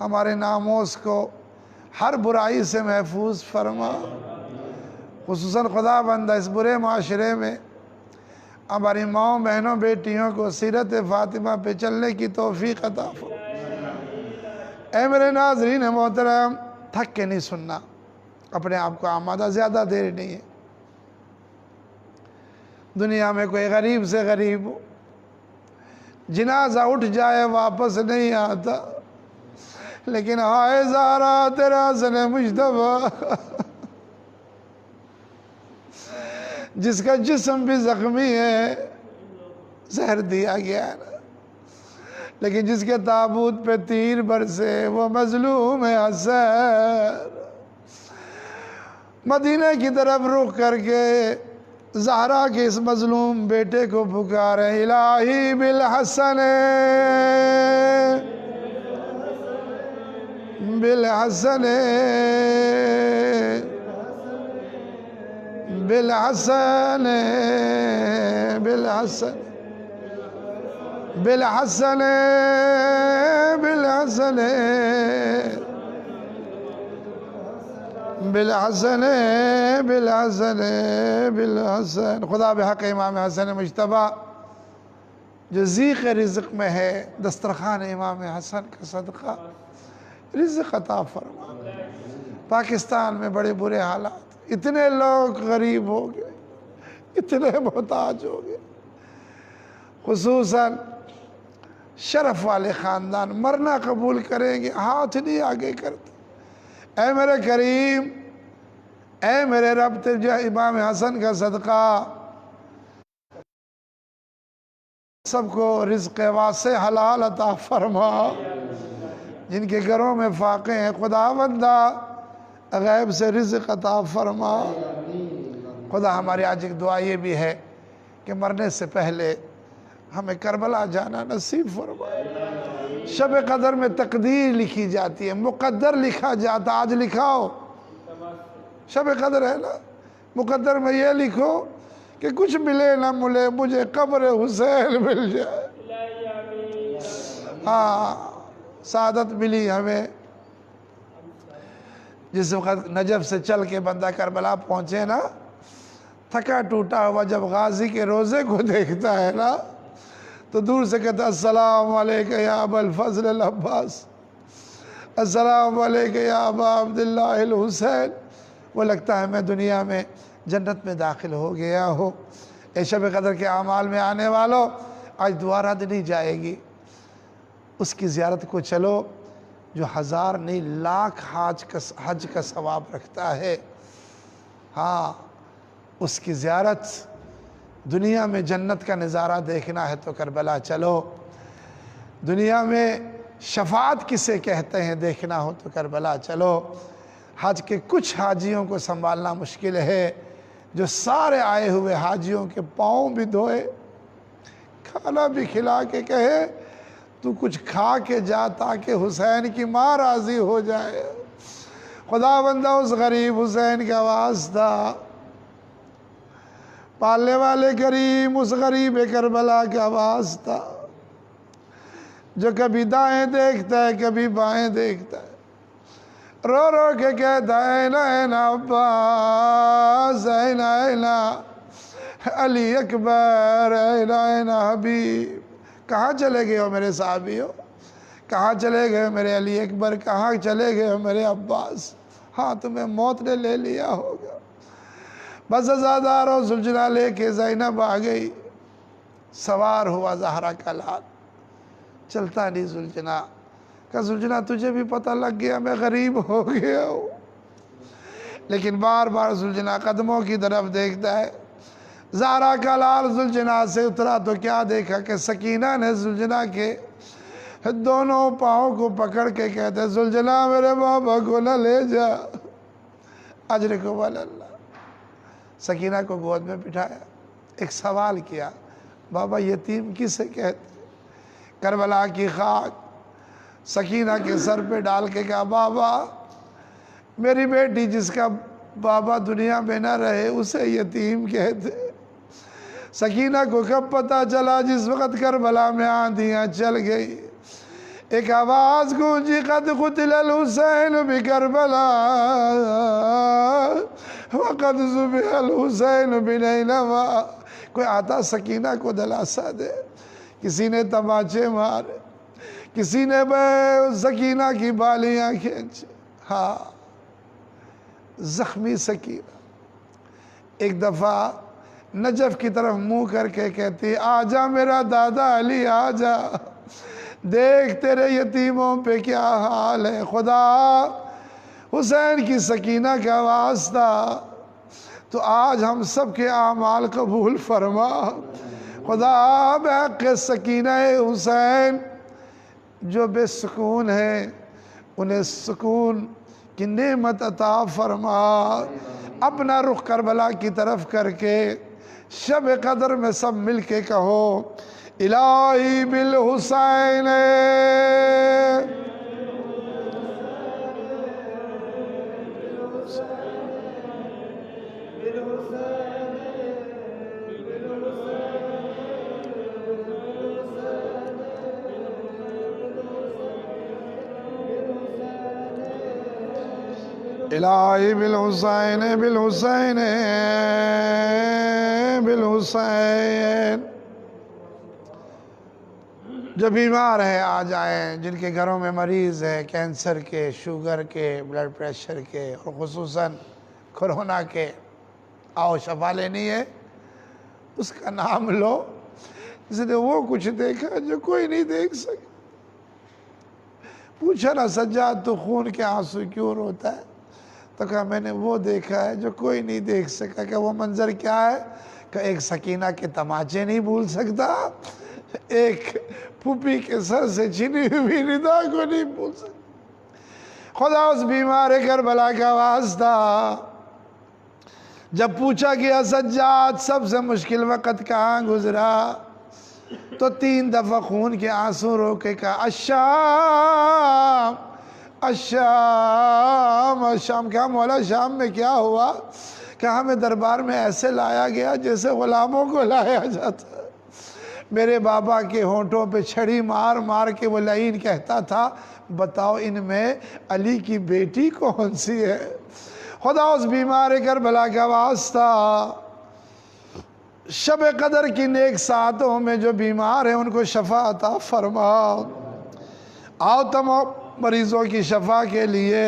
ہمارے ناموس کو ہر برائی سے محفوظ فرما، خصوصاً خدا بندہ اس برے معاشرے میں ہماری ماؤں بہنوں بیٹیوں کو سیرت فاطمہ پہ چلنے کی توفیق عطا فرما۔ اے میرے ناظرین محترم، تھک کے نہیں سننا، اپنے آپ کو آمادہ، زیادہ دیر نہیں ہے۔ دنیا میں کوئی غریب سے غریب ہو، جنازہ اٹھ جائے واپس نہیں آتا، لیکن ہائے زہرا تیرا حسن مجتبیٰ جس کا جسم بھی زخمی ہے، زہر دیا گیا ہے نا، لیکن جس کے تابوت پہ تیر برسے وہ مظلوم ہے حسین، مدینہ کی طرف رخ کر کے زہرا کے اس مظلوم بیٹے کو پکارے، الہی بالحسن بالحسن بالحسن بالحسن بالحسن بالحسن بالحسن بالحسن بالحسن خدا بحق امام حسن مجتبیٰ جو ذیق رزق میں ہے، دسترخوان امام حسن کا صدقہ رزق عطا فرما۔ پاکستان میں بڑے برے حالات، اتنے لوگ غریب ہو گئے، اتنے محتاج ہو گئے، خصوصاً شرف والے خاندان مرنا قبول کریں گے، ہاتھ نہیں آگے کرتے۔ اے میرے کریم، اے میرے رب، تجھے امام حسن کا صدقہ سب کو رزق واسع حلال عطا فرما، جن کے گھروں میں فاقے ہیں خدا بندہ غیب سے رزق عطا فرما۔ خدا ہماری آج ایک دعا یہ بھی ہے کہ مرنے سے پہلے ہمیں کربلا جانا نصیب فرما۔ شب قدر میں تقدیر لکھی جاتی ہے، مقدر لکھا جاتا، آج لکھاؤ شب قدر ہے نا، مقدر میں یہ لکھو کہ کچھ ملے نہ ملے مجھے قبر حسین مل جائے۔ ہاں سعادت ملی ہمیں جس وقت نجف سے چل کے بندہ کربلا پہنچے نا، تھکا ٹوٹا ہوا جب غازی کے روزے کو دیکھتا ہے نا تو دور سے کہتا السلام علیکہ یا ابا الفضل العباس، السلام علیکہ یا ابا عبداللہ الحسین، وہ لگتا ہے میں دنیا میں جنت میں داخل ہو گیا ہو۔ اے شب قدر کے اعمال میں آنے والوں، آج دعا رد نہیں جائے گی، اس کی زیارت کو چلو جو 1000 نہیں لاکھ حج کا ثواب رکھتا ہے۔ ہاں اس کی زیارت، دنیا میں جنت کا نظارہ دیکھنا ہے تو کربلا چلو، دنیا میں شفاعت کسے کہتے ہیں دیکھنا ہو تو کربلا چلو۔ حج کے کچھ حاجیوں کو سنبھالنا مشکل ہے، جو سارے آئے ہوئے حاجیوں کے پاؤں بھی دھوئے، کھانا بھی کھلا کے کہے تو کچھ کھا کے جا تاکہ حسین کی ماں راضی ہو جائے۔ خدا بندہ اس غریب حسین کا واسطہ، پالنے والے کریم اس غریب کربلا کا واسطہ، جو کبھی دائیں دیکھتا ہے کبھی بائیں دیکھتا ہے، رو رو کے کہتا ہے اینا عباس، اینا علی اکبر، اینا حبیب، کہاں چلے گئے ہو میرے صحابیوں؟ کہاں چلے گئے میرے علی اکبر؟ کہاں چلے گئے میرے عباس؟ ہاں تمہیں موت نے لے لیا ہوگا۔ بس عزادار و زلجنا لے کے زینب آ گئی، سوار ہوا زہرا کا لال، چلتا نہیں زلجنا۔ کہا زلجنا تجھے بھی پتہ لگ گیا میں غریب ہو گیا ہوں؟ لیکن بار بار زلجنا قدموں کی طرف دیکھتا ہے۔ زہرا کا لال زلجنا سے اترا تو کیا دیکھا کہ سکینہ نے زلجنا کے دونوں پاؤں کو پکڑ کے کہتے زلجنا میرے بابا کو نہ لے جا، اجر کو والا اللہ۔ سکینہ کو گود میں بٹھایا، ایک سوال کیا، بابا یتیم کسے کہتے؟ کربلا کی خاک سکینہ کے سر پہ ڈال کے کہا بابا میری بیٹی جس کا بابا دنیا میں نہ رہے اسے یتیم کہتے۔ سکینہ کو کب پتہ چلا؟ جس وقت کربلا میں آندھیاں چل گئی، ایک آواز گونجی قد قتل الحسین بکربلا وقد ذبح الحسین بنینوا۔ کوئی آتا سکینہ کو دلاسا دے۔ کسی نے تماچے مارے، کسی نے سکینہ کی بالیاں کھینچے۔ ہاں زخمی سکینہ ایک دفعہ نجف کی طرف منہ کر کے کہتی آجا میرا دادا علی آجا، دیکھ تیرے یتیموں پہ کیا حال ہے۔ خدا حسین کی سکینہ کا واسطہ تو آج ہم سب کے اعمال قبول فرما۔ خدا بحق سکینہ حسین جو بے سکون ہے انہیں سکون کی نعمت عطا فرما۔ اپنا رخ کربلا کی طرف کر کے شب قدر میں سب مل کے کہو الہی بالحسین الہی بالحسین بالحسین بالحسین۔ جو بیمار ہیں آ جائیں، جن کے گھروں میں مریض ہیں کینسر کے، شوگر کے، بلڈ پریشر کے اور خصوصاً کرونا کے، آؤ شفا لینی ہے۔ اس کا نام لو جس نے وہ کچھ دیکھا جو کوئی نہیں دیکھ سکے۔ پوچھا نا سجاد تو خون کے آنسو کیوں روتا ہے؟ تو کہا میں نے وہ دیکھا ہے جو کوئی نہیں دیکھ سکا۔ کہ وہ منظر کیا ہے؟ کہ ایک سکینہ کے تماچے نہیں بھول سکتا، ایک پھوپھی کے سر سے چھنی ہوئی ندا کو نہیں بھول سکتا۔ خدا اس بیمار کربلا کا واسطہ جب پوچھا گیا سجاد سب سے مشکل وقت کہاں گزرا تو 3 دفعہ خون کے آنسو رو کے کہا الشام الشام الشام۔ کہا مولا شام میں کیا ہوا؟ کہا ہمیں دربار میں ایسے لایا گیا جیسے غلاموں کو لایا جاتا۔ میرے بابا کے ہونٹوں پہ چھڑی مار مار کے وہ لعین کہتا تھا بتاؤ ان میں علی کی بیٹی کون سی ہے؟ خدا اس بیمار کربلا کا واسطہ شب قدر کی نیک ساعتوں میں جو بیمار ہیں ان کو شفا عطا فرما۔ آؤ تمام مریضوں کی شفا کے لیے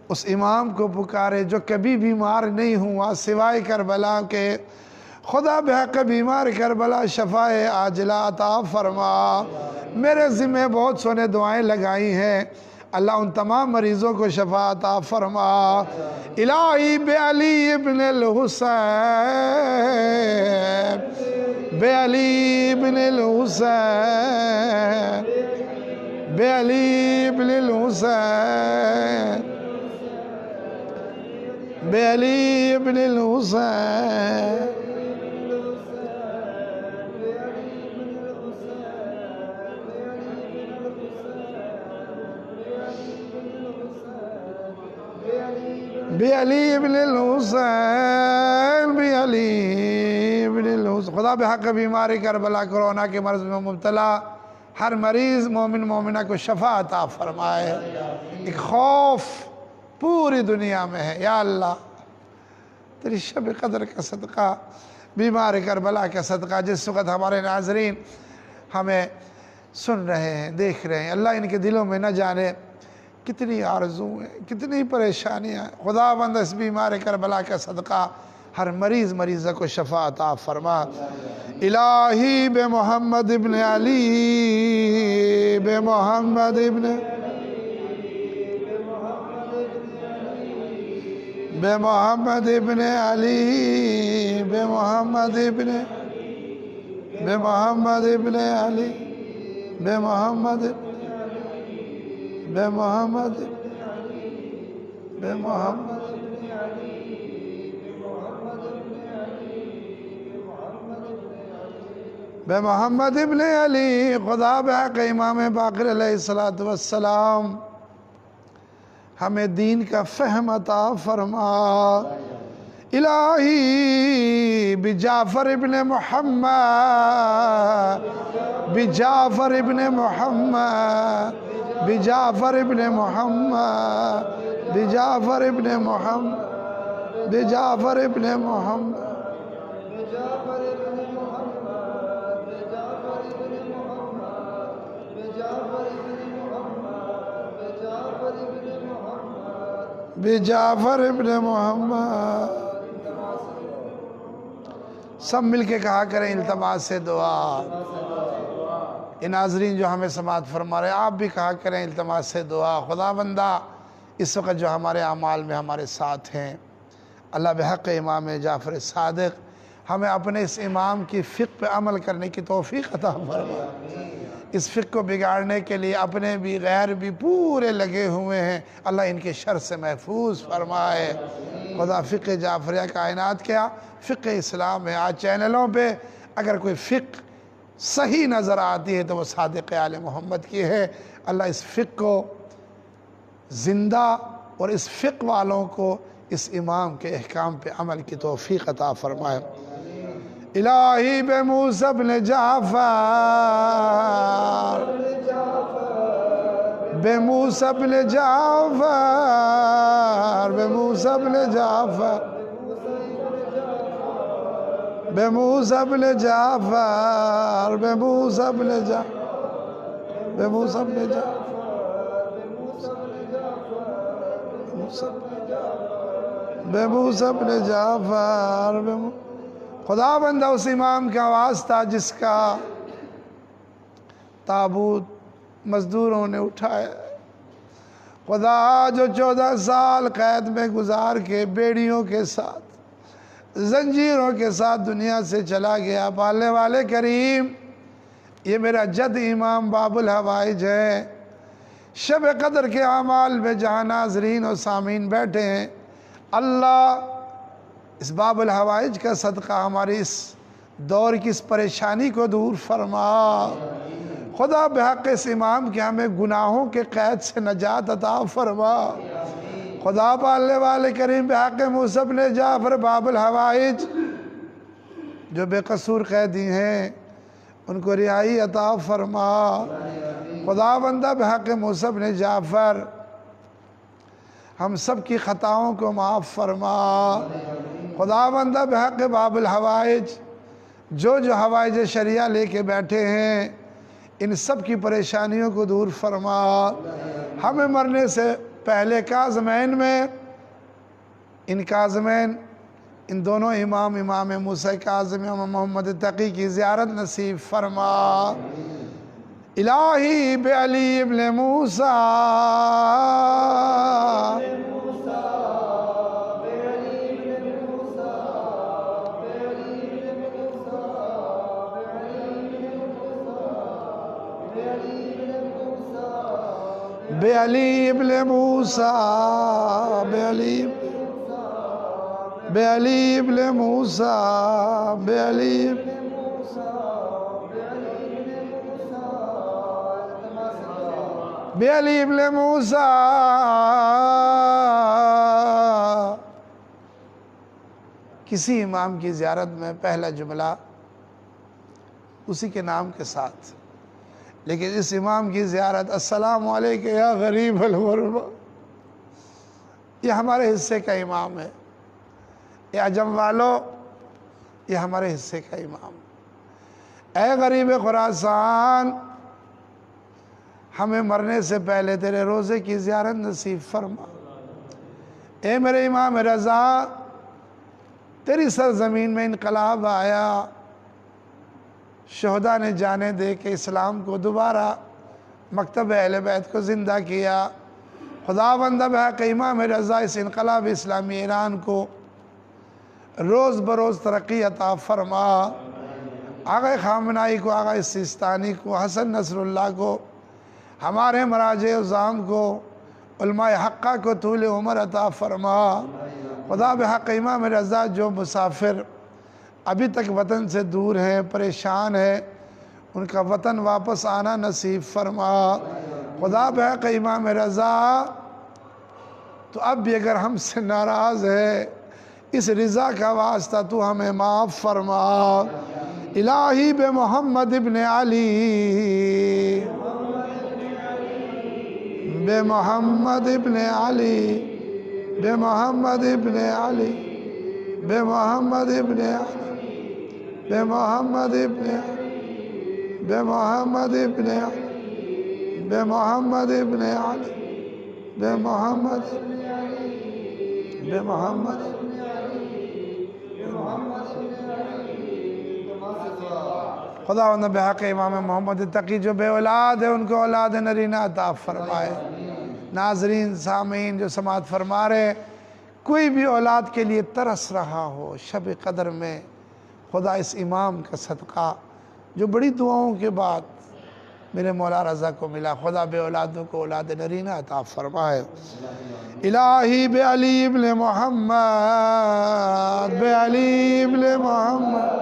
اس امام کو پکارے جو کبھی بیمار نہیں ہوا سوائے کربلا کے۔ خدا بحق بیمار کربلا شفا عاجلہ عطا فرما۔ میرے ذمہ بہت سونے دعائیں لگائی ہیں، اللہ ان تمام مریضوں کو شفا عطا فرما۔ الہی بے علی ابن الحسین، بے علی ابن الحسین، بے علی ابن الحسین، بے علی ابن الحسین۔ بے علی ابن الحسین، بے علی ابن الحسین۔ خدا بحق بیماری کربلا کرونا کے مرض میں مبتلا ہر مریض مومن مومنہ کو شفا عطا فرمائے۔ ایک خوف پوری دنیا میں ہے. یا اللہ تیری شب قدر کا صدقہ، بیمار کربلا کا صدقہ، جس وقت ہمارے ناظرین ہمیں سن رہے ہیں، دیکھ رہے ہیں، اللہ ان کے دلوں میں نہ جانے کتنی آرزو ہیں، کتنی پریشانیاں ہیں. خدا بند اس بیمار کربلا کا صدقہ ہر مریضہ کو شفا عطا فرما. الہی بے محمد ابن علی، بے محمد ابن، بے محمد ابن علی، بے محمد ابن، بے محمد ابن علی، بے محمد، بے محمد، بے محمد، بے محمد ابن علی. خدا بحق امام باقر علیہ السلام ہمیں دین کا فہم عطا فرما. الہی بجعفر ابن محمد، بجعفر ابن محمد، بجعفر ابن محمد، بجعفر ابن محمد، بجعفر ابن محمد، بجعفر ابن محمد. سب مل کے کہا کریں التماس سے دعا. یہ ناظرین جو ہمیں سماعت فرما رہے ہیں آپ بھی کہا کریں التماس سے دعا. خدا بندہ اس وقت جو ہمارے اعمال میں ہمارے ساتھ ہیں، اللہ بحق امام جعفر صادق ہمیں اپنے اس امام کی فقہ پہ عمل کرنے کی توفیق عطا فرما. اس فقہ کو بگاڑنے کے لیے اپنے بھی غیر بھی پورے لگے ہوئے ہیں، اللہ ان کے شر سے محفوظ فرمائے. خدا فقہ جعفریہ کائنات کیا فقہ اسلام ہے. آج چینلوں پہ اگر کوئی فقہ صحیح نظر آتی ہے تو وہ صادق آل محمد کی ہے. اللہ اس فقہ کو زندہ اور اس فقہ والوں کو اس امام کے احکام پہ عمل کی توفیق عطا فرمائے. الہی بے موسیٰ بن جعفر، بے موسیٰ بن جعفر، بے موسیٰ بن جعفر، بے موسیٰ بن جعفر، بے موسیٰ بن جعفر، بے موسیٰ بن جعفر، بے موسیٰ بن جعفر. خدا بندہ اس امام کا واسطہ جس کا تابوت مزدوروں نے اٹھایا، خدا جو 14 سال قید میں گزار کے بیڑیوں کے ساتھ زنجیروں کے ساتھ دنیا سے چلا گیا. پالنے والے کریم یہ میرا جد امام باب الحوائج ہے. شب قدر کے اعمال میں جہاں ناظرین و سامعین بیٹھے ہیں، اللہ اس باب الحوائج کا صدقہ ہماری اس دور کی اس پریشانی کو دور فرما. خدا بحق اس امام کے ہمیں گناہوں کے قید سے نجات عطا فرما. خدا پالنے والے کریم بحق موسیٰ بن جعفر باب الحوائج جو بے قصور قیدی ہیں ان کو رہائی عطا فرما. خدا بندہ بحق موسیٰ بن جعفر ہم سب کی خطاؤں کو معاف فرما. خدا بندہ بحق باب الحوائج جو حوائج شریعہ لے کے بیٹھے ہیں ان سب کی پریشانیوں کو دور فرما. ہمیں مرنے سے پہلے کاظمین میں ان کاظمین ان دونوں امام موسیٰ کاظم امام محمد تقی کی زیارت نصیب فرما. الہی بے علی ابن موسیٰ، بے علی ابن موسیٰ، بے علی، بے علی ابن موسیٰ، بے علی، بے علی ابن موسیٰ. کسی امام کی زیارت میں پہلا جملہ اسی کے نام کے ساتھ، لیکن اس امام کی زیارت السلام علیکم یا غریب الغربا، یہ ہمارے حصے کا امام ہے، اے عجم والو یہ ہمارے حصے کا امام۔ اے غریب خراسان، ہمیں مرنے سے پہلے تیرے روزے کی زیارت نصیب فرما۔ اے میرے امام رضا، تیری سرزمین میں انقلاب آیا، شہداء نے جانیں دے کے اسلام کو دوبارہ مکتب اہل بیت کو زندہ کیا۔ خداوند بحق امام رضا اس انقلاب اسلامی ایران کو روز بروز ترقی عطا فرما۔ آقا خامنائی کو، آقا سیستانی کو، حسن نصر اللہ کو، ہمارے مراجع عظام کو، علماء حقہ کو طول عمر عطا فرما۔ خدا بحق امام رضا جو مسافر ابھی تک وطن سے دور ہیں، پریشان ہیں، ان کا وطن واپس آنا نصیب فرما۔ خدا بحق امام رضا تو اب بھی اگر ہم سے ناراض ہے، اس رضا کا واسطہ تو ہمیں معاف فرما۔ الہی بے محمد ابن علی، بے محمد ابن علی، بے محمد ابن علی، بے محمد ابن علی، بے محمد ابن علی، بے محمد ابن علی، بے محمد ابن علی، بے محمد بے محمد خداوند بحق امام محمد تقی جو بے اولاد ہے ان کو اولاد نرینہ عطا فرمائے۔ ناظرین سامعین جو سماعت فرما رہے، کوئی بھی اولاد کے لیے ترس رہا ہو شب قدر میں، خدا اس امام کا صدقہ جو بڑی دعاؤں کے بعد میرے مولا رضا کو ملا، خدا بے اولادوں کو اولاد نرینہ عطا فرمائے۔ الہی بے علی ابن محمد، بے علی ابن محمد،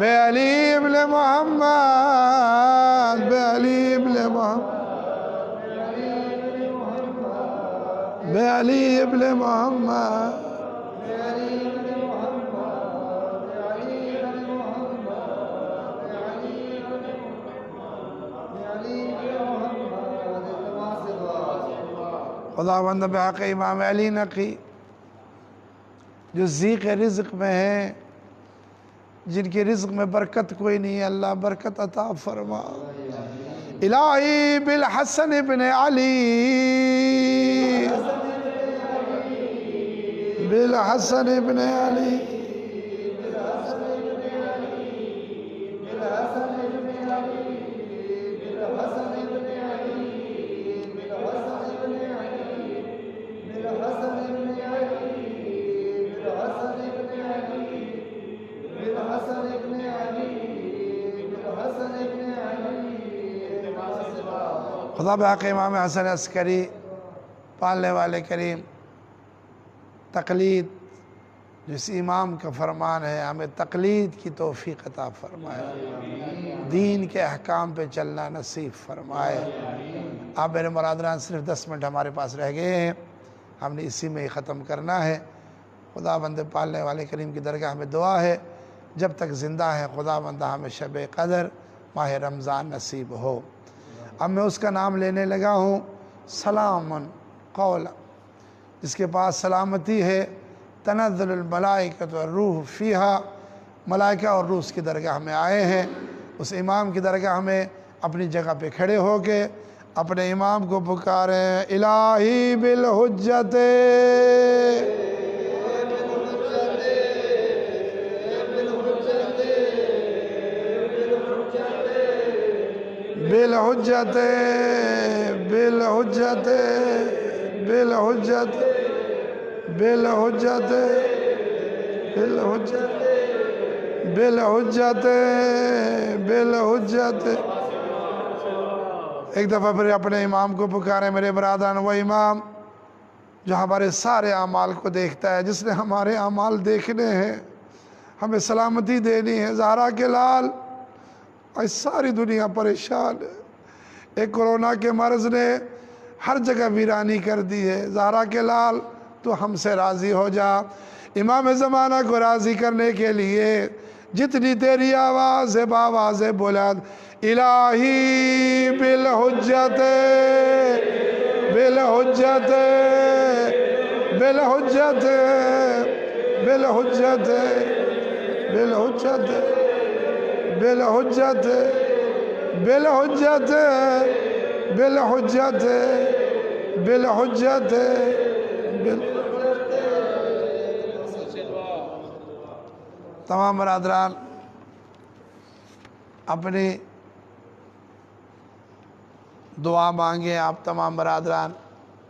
بے علی ابن محمد، بے علی ابن محمد، بے علی ابن محمد، خداوند بحق امام علی نقی جو ضیق رزق میں ہیں، جن کے رزق میں برکت کوئی نہیں ہے، اللہ برکت عطا فرما۔ الہی بالحسن ابن علی، بالحسن ابن علی، خدا بحق امام حسن عسکری پالنے والے کریم، تقلید جس امام کا فرمان ہے، ہمیں تقلید کی توفیق عطا فرمائے، دین کے احکام پہ چلنا نصیب فرمائے۔ آپ میرے مرادران صرف 10 منٹ ہمارے پاس رہ گئے ہیں، ہم نے اسی میں ہی ختم کرنا ہے۔ خدا بند پالنے والے کریم کی درگاہ میں دعا ہے، جب تک زندہ ہے خدا بندہ ہمیں شب قدر ماہ رمضان نصیب ہو۔ اب میں اس کا نام لینے لگا ہوں، سلام قولا، جس کے پاس سلامتی ہے، تنزل الملائکۃ والروح فیہا، ملائکہ اور روح کی درگاہ میں آئے ہیں۔ اس امام کی درگاہ میں اپنی جگہ پہ کھڑے ہو کے اپنے امام کو پکاریں، الہی بالحجت، بالحجت، بالحجت، بالحجت، بالحجت، بالحجت، بالحجت، بالحجت۔ ایک دفعہ پھر اپنے امام کو پکارے، میرے برادران، وہ امام جو ہمارے سارے اعمال کو دیکھتا ہے، جس نے ہمارے اعمال دیکھنے ہیں، ہمیں سلامتی دینی ہے۔ زہرا کے لال، آج ساری دنیا پریشان ہے، ایک کورونا کے مرض نے ہر جگہ ویرانی کر دی ہے۔ زہرا کے لال تو ہم سے راضی ہو جا۔ امام زمانہ کو راضی کرنے کے لیے جتنی تیری آواز ہے، باواز بلند، الہی بالحجت بالحجت بالحجت بالحجت بالحجت بالحجت بالحجت بالحجت بالحجت تمام برادران اپنی دعا مانگیں. آپ تمام برادران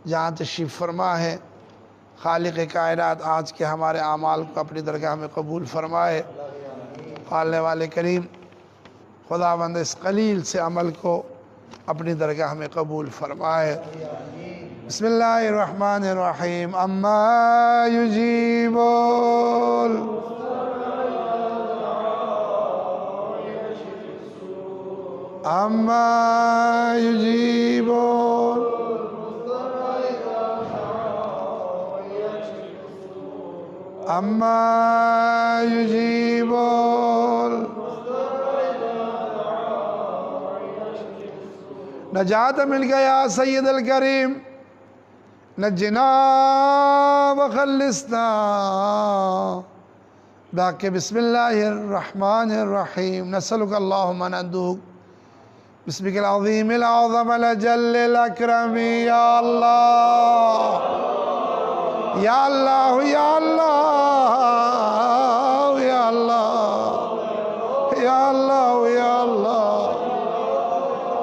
جہاں تشریف فرما ہے، خالق کائنات آج کے ہمارے اعمال کو اپنی درگاہ میں قبول فرمائے. پالنے والے کریم خداوند اس قلیل سے عمل کو اپنی درگاہ میں قبول فرمائے. بسم اللہ الرحمن الرحیم. اما یجیبون اما یجیبون اما یجیبون نجات مل گیا سید الکریم، نجنا وخلصنا. باقی بسم اللہ الرحمن الرحیم. نسألک اللہم ندعوک بسمک العظیم العظم الجل الاکرم. یا اللہ یا اللہ یا اللہ یا اللہ یا اللہ یا اللہ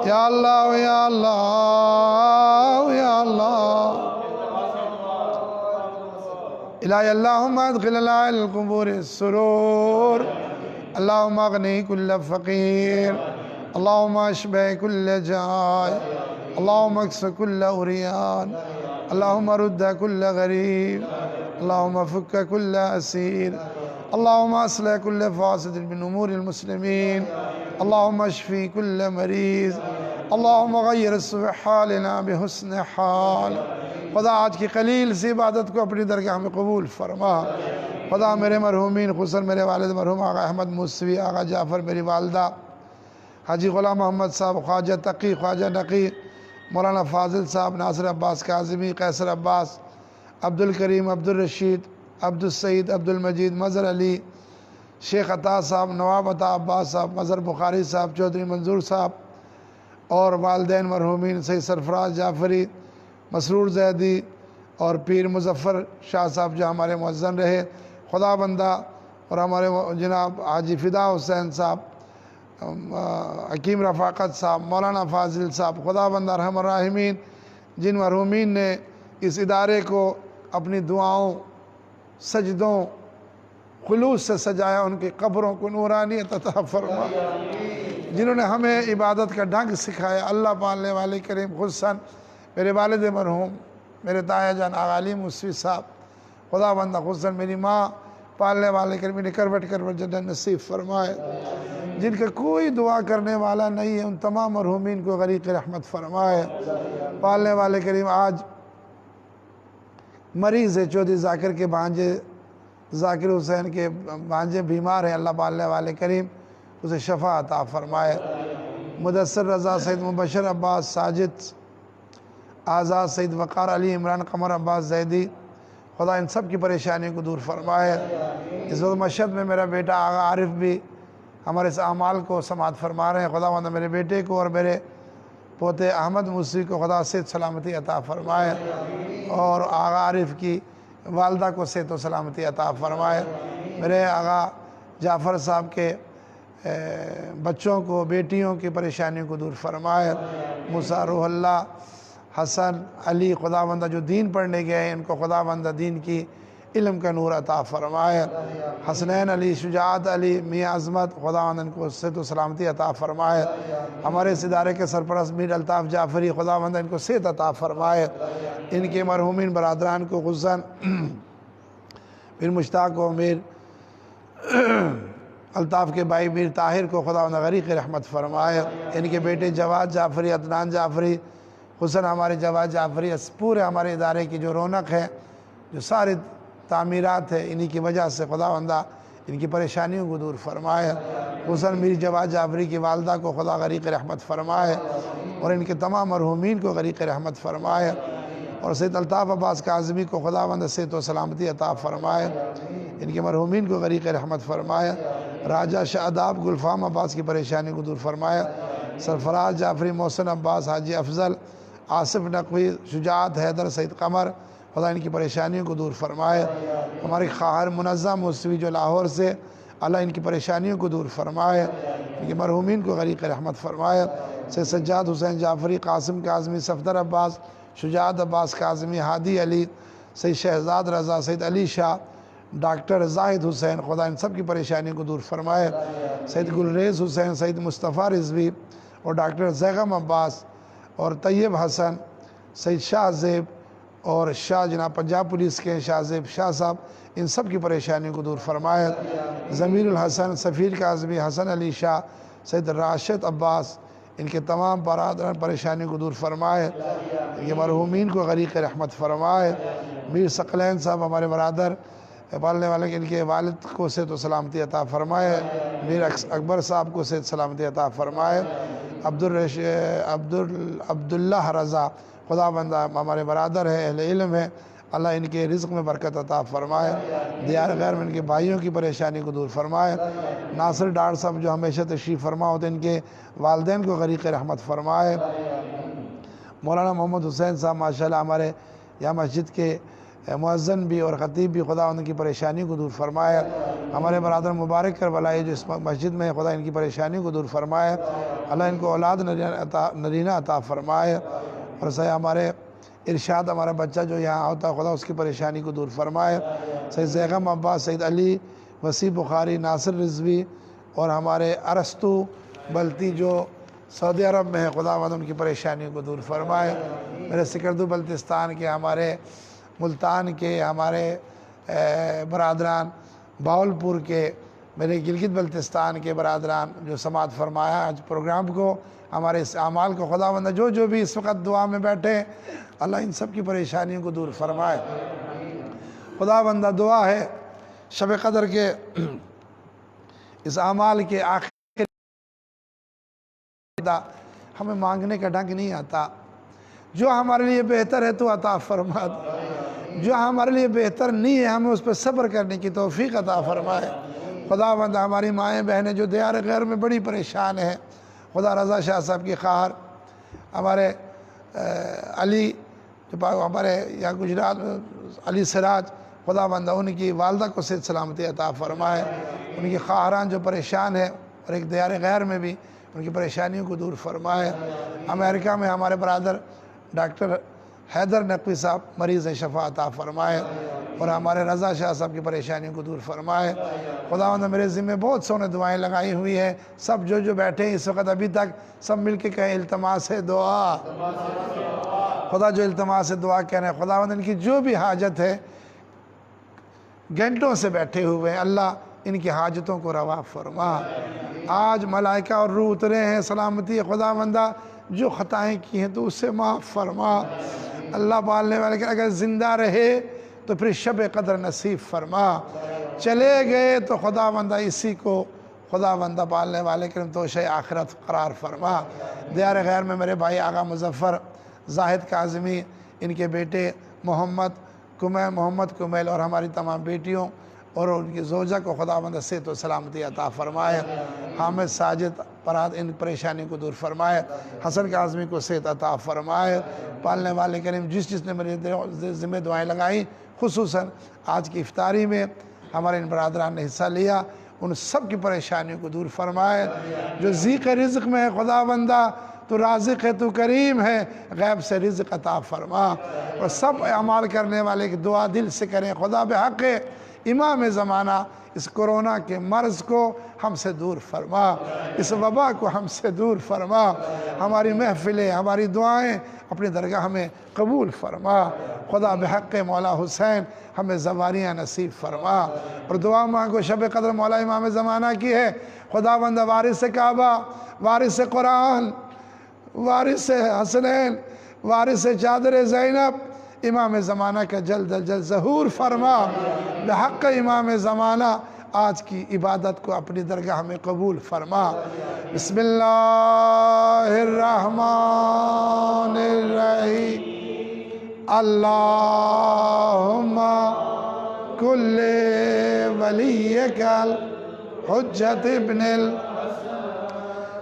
یا اللہ یا اللہ یا اللہ. الہی اللہم ادخلنا القبور السرور. اللہم اغنی کل فقیر. اللہم اشبع کل جائع. اللہم اکس کل عریان. اللہم رد کل غریب. اللہم فک کل اسیر. اللہم اصلح کل فاسد من امور المسلمین. اللہم اشفی کل مریض. اللہم غیر سوء حالنا بحسن حال. خدا آج کی قلیل سی عبادت کو اپنی درگاہ میں قبول فرما. خدا میرے مرحومین خصوصاً میرے والد مرحوم آقا احمد موسوی، آقا جعفر، میری والدہ حاجی غلام محمد صاحب، خواجہ تقی، خواجہ نقی، مولانا فاضل صاحب، ناصر عباس کاظمی، قیصر عباس، عبدالکریم، عبدالرشید، عبدالسعید، عبدالمجید، مظہر علی، شیخ عطا صاحب، نواب عطا عباس صاحب، مظہر بخاری صاحب، چودھری منظور صاحب، اور والدین مرحومین سید سرفراز جعفری، مسرور زیدی اور پیر مظفر شاہ صاحب جو ہمارے مؤذن رہے. خدا بندہ اور ہمارے جناب حاجی فدا حسین صاحب، حکیم رفاقت صاحب، مولانا فاضل صاحب، خدا بندہ ارحم الراحمین جن مرحومین نے اس ادارے کو اپنی دعاؤں، سجدوں، خلوص سے سجایا، ان کی قبروں کو نورانیت عطا فرما. جنہوں نے ہمیں عبادت کا ڈھنگ سکھایا، اللہ پالنے والے کریم خصوصاً میرے والد مرحوم میرے تایا جان آقا علی موسوی صاحب، خدا بندہ خصوصاً میری ماں پالنے والے کریم انہیں کروٹ کروٹ جنت نصیب فرمائے. جن کا کوئی دعا کرنے والا نہیں ہے ان تمام مرحومین کو غریق رحمت فرمائے. پالنے والے کریم آج مریض ہے چودھری ذاکر کے بھانجے، ذاکر حسین کے بھانجے بیمار ہیں، اللہ پالنے والے کریم اسے شفا عطا فرمائے. مدثر رضا، سید مبشر عباس ساجد، آزاد سید وقار، علی عمران، قمر عباس زیدی، خدا ان سب کی پریشانی کو دور فرمائے. اس وقت مشہد میں میرا بیٹا آغا عارف بھی ہمارے اس اعمال کو سماعت فرما رہے ہیں. خدا بندہ میرے بیٹے کو اور میرے پوتے احمد موسوی کو خدا صحت سلامتی عطا فرمائے، اور آغا عارف کی والدہ کو صحت و سلامتی عطا فرمائے. میرے آغا جعفر صاحب کے بچوں کو، بیٹیوں کی پریشانیوں کو دور فرمائے. موسیٰ، روح اللہ، حسن، علی، خدا بندہ جو دین پڑھنے گئے ہیں ان کو خدا بندہ دین کی علم کا نور عطا فرمائے. حسنین علی، شجاعت علی، میاں عظمت، خدا بندہ ان کو صحت و سلامتی عطا فرمائے. ہمارے اس ادارے کے سرپرست میر الطاف جعفری، خدا بندہ ان کو صحت عطا فرمائے. ان کے مرحومین برادران کو غزن میر مشتاق و میر الطاف کے بھائی میر طاہر کو خدا بندہ غریق رحمت فرمائے. ان کے بیٹے جواد جعفری، عدنان جعفری، حسن ہمارے جواد جعفری، پورے ہمارے ادارے کی جو رونق ہے، جو سارے تعمیرات ہے، انہی کی وجہ سے خدا بندہ ان کی پریشانیوں کو دور فرمائے۔ حسن میر جواد جعفری کی والدہ کو خدا غریق رحمت فرمائے اور ان کے تمام مرحومین کو غریق رحمت فرمائے، اور سید الطاف عباس کاظمی کو خداوند صحت و سلامتی عطا فرمائے، ان کے مرحومین کو غریق رحمت فرمائے۔ راجہ شاداب گلفام عباس کی پریشانی کو دور فرمائے۔ سرفراز جعفری، محسن عباس، حاجی افضل، آصف نقوی، شجاعت حیدر، سید قمر، خدا ان کی پریشانیوں کو دور فرمائے۔ ہماری خواہر منظم موسوی جو لاہور سے، اللہ ان کی پریشانیوں کو دور فرمائے، ان کے مرحومین کو غریق رحمت فرمائے۔ سید سجاد حسین جعفری، قاسم کاظمی، صفدر عباس، شجاعت عباس کاظمی، ہادی علی، سید شہزاد رضا، سید علی شاہ، ڈاکٹر زاہد حسین، خدا ان سب کی پریشانیوں کو دور فرمائے۔ سید گلریز حسین، سید مصطفیٰ رضوی اور ڈاکٹر زیغم عباس اور طیب حسن، سید شاہ زیب اور شاہ جناب پنجاب پولیس کے شاہ زیب شاہ صاحب، ان سب کی پریشانیوں کو دور فرمائے۔ ضمیر الحسن، سفیر کاظمی، حسن علی شاہ، سید راشد عباس، ان کے تمام برادران پریشانیوں کو دور فرمائے، ان کے مرحومین کو غریق رحمت فرمائے۔ میر ثقلین صاحب ہمارے برادر پالنے والے، ان کے والد کو صحت و سلامتی عطا فرمائے۔ میر اکبر صاحب کو صحت سلامتی عطا فرمائے۔ عبداللہ رضا، خدا بندہ ہمارے برادر ہے، اہل علم ہے، اللہ ان کے رزق میں برکت عطا فرمائے۔ دیار غیر میں ان کے بھائیوں کی پریشانی کو دور فرمائے۔ ناصر ڈار صاحب جو ہمیشہ تشریف فرما ہوتے، ان کے والدین کو غریق رحمت فرمائے۔ مولانا محمد حسین صاحب ماشاءاللہ ہمارے یہاں مسجد کے مؤذن بھی اور خطیب بھی، خدا ان کی پریشانیوں کو دور فرمائے۔ ہمارے برادر مبارک کربلائی جو اس مسجد میں، خدا ان کی پریشانیوں کو دور فرمائے، اللہ ان کو اولاد نرینہ عطا فرمائے۔ اور سید ہمارے ارشاد، ہمارا بچہ جو یہاں ہوتا ہے، خدا اس کی پریشانی کو دور فرمائے۔ سید زیغم عباس، سید علی وسیع بخاری، ناصر رضوی اور ہمارے ارسطو بلتی جو سعودی عرب میں ہے، خداوند ان کی پریشانیوں کو دور فرمائے۔ میرے سکردو بلتستان کے، ہمارے ملتان کے، ہمارے برادران باولپور کے، میرے گلگت بلتستان کے برادران جو سماعت فرمایا آج پروگرام کو، ہمارے اس اعمال کو خداوند جو بھی اس وقت دعا میں بیٹھے، اللہ ان سب کی پریشانیوں کو دور فرمائے۔ خداوند دعا ہے شب قدر کے اس اعمال کے آخر ہمیں مانگنے کا ڈھنگ نہیں آتا، جو ہمارے لیے بہتر ہے تو عطا فرما، جو ہمارے لیے بہتر نہیں ہے ہمیں اس پہ صبر کرنے کی توفیق عطا فرمائے۔ خداوند ہماری مائیں بہنیں جو دیار غیر میں بڑی پریشان ہیں، خدا رضا شاہ صاحب کی خواہر، ہمارے علی جو ہمارے یہاں گجرات علی سراج، خداوند ان کی والدہ کو صحت سلامتی عطا فرمائے، ان کی خواہران جو پریشان ہیں اور ایک دیار غیر میں بھی، ان کی پریشانیوں کو دور فرمائے۔ امریکہ میں ہمارے برادر ڈاکٹر حیدر نقوی صاحب مریض شفا عطا فرمائے اور ہمارے رضا شاہ صاحب کی پریشانیوں کو دور فرمائے۔ خداوند میرے ذمہ بہت سونے دعائیں لگائی ہوئی ہیں، سب جو بیٹھے ہیں اس وقت ابھی تک، سب مل کے کہیں التماس دعا، خدا جو التماس دعا کہہ رہے ہیں، خداوند ان کی جو بھی حاجت ہے گھنٹوں سے بیٹھے ہوئے ہیں، اللہ ان کی حاجتوں کو روا فرما۔ آج ملائکہ اور روح اترے ہیں، سلامتی خداوندہ جو خطائیں کی ہیں تو اس سے معاف فرما۔ اللہ پالنے والے کہ اگر زندہ رہے تو پھر شب قدر نصیب فرما، چلے گئے تو خداوندہ اسی کو خداوندہ پالنے والے کرم توشہ آخرت قرار فرما۔ دیار غیر میں میرے بھائی آغا مظفر زاہد کاظمی، ان کے بیٹے محمد کمیل اور ہماری تمام بیٹیوں اور ان کی زوجہ کو خداوند صحت و سلامتی عطا فرمائے۔ حامد ساجد پرات ان پریشانی کو دور فرمائے۔ حسن کاظمی کو صحت عطا فرمائے۔ پالنے والے کریم جس نے میرے ذمہ دعائیں لگائیں، خصوصاً آج کی افطاری میں ہمارے ان برادران نے حصہ لیا، ان سب کی پریشانیوں کو دور فرمائے۔ جو ذیق رزق میں ہے خداوندہ تو رازق ہے، تو کریم ہے، غیب سے رزق عطا فرما۔ اور سب اعمال کرنے والے کی دعا دل سے کریں، خدا بحق امام زمانہ اس کرونا کے مرض کو ہم سے دور فرما، اس وبا کو ہم سے دور فرما، ہماری محفلیں، ہماری دعائیں اپنی درگاہ میں قبول فرما۔ خدا بحق مولا حسین ہمیں زواریاں نصیب فرما، اور دعا مانگو شب قدر مولا امام زمانہ کی ہے، خداوند وارث کعبہ، وارث قرآن، وارث حسنین، وارث چادر زینب، امام زمانہ کا جلد ظہور فرما۔ بحق امام زمانہ آج کی عبادت کو اپنی درگاہ میں قبول فرما۔ بسم اللہ الرحمن الرحیم۔ اللہم کل ولیک الحجت ابن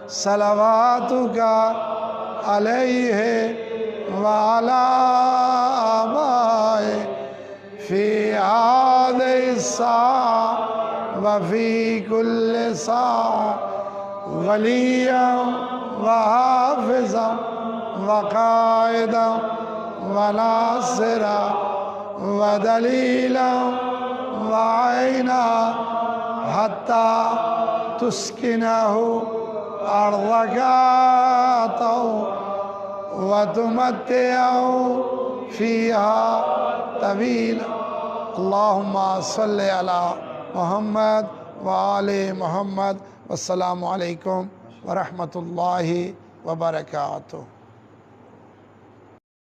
صلواتک علیہ وعلی آبائے فی هذه الساعة وفي كل ساعة وليا وحافظا وقائدا وناصرا ودليلا وعينا حتى تسكنه أرضك وتمتعه فيها طويلا۔ اللہم صلی علی محمد وآل محمد۔ والسلام علیکم ورحمۃ اللہ وبرکاتہ۔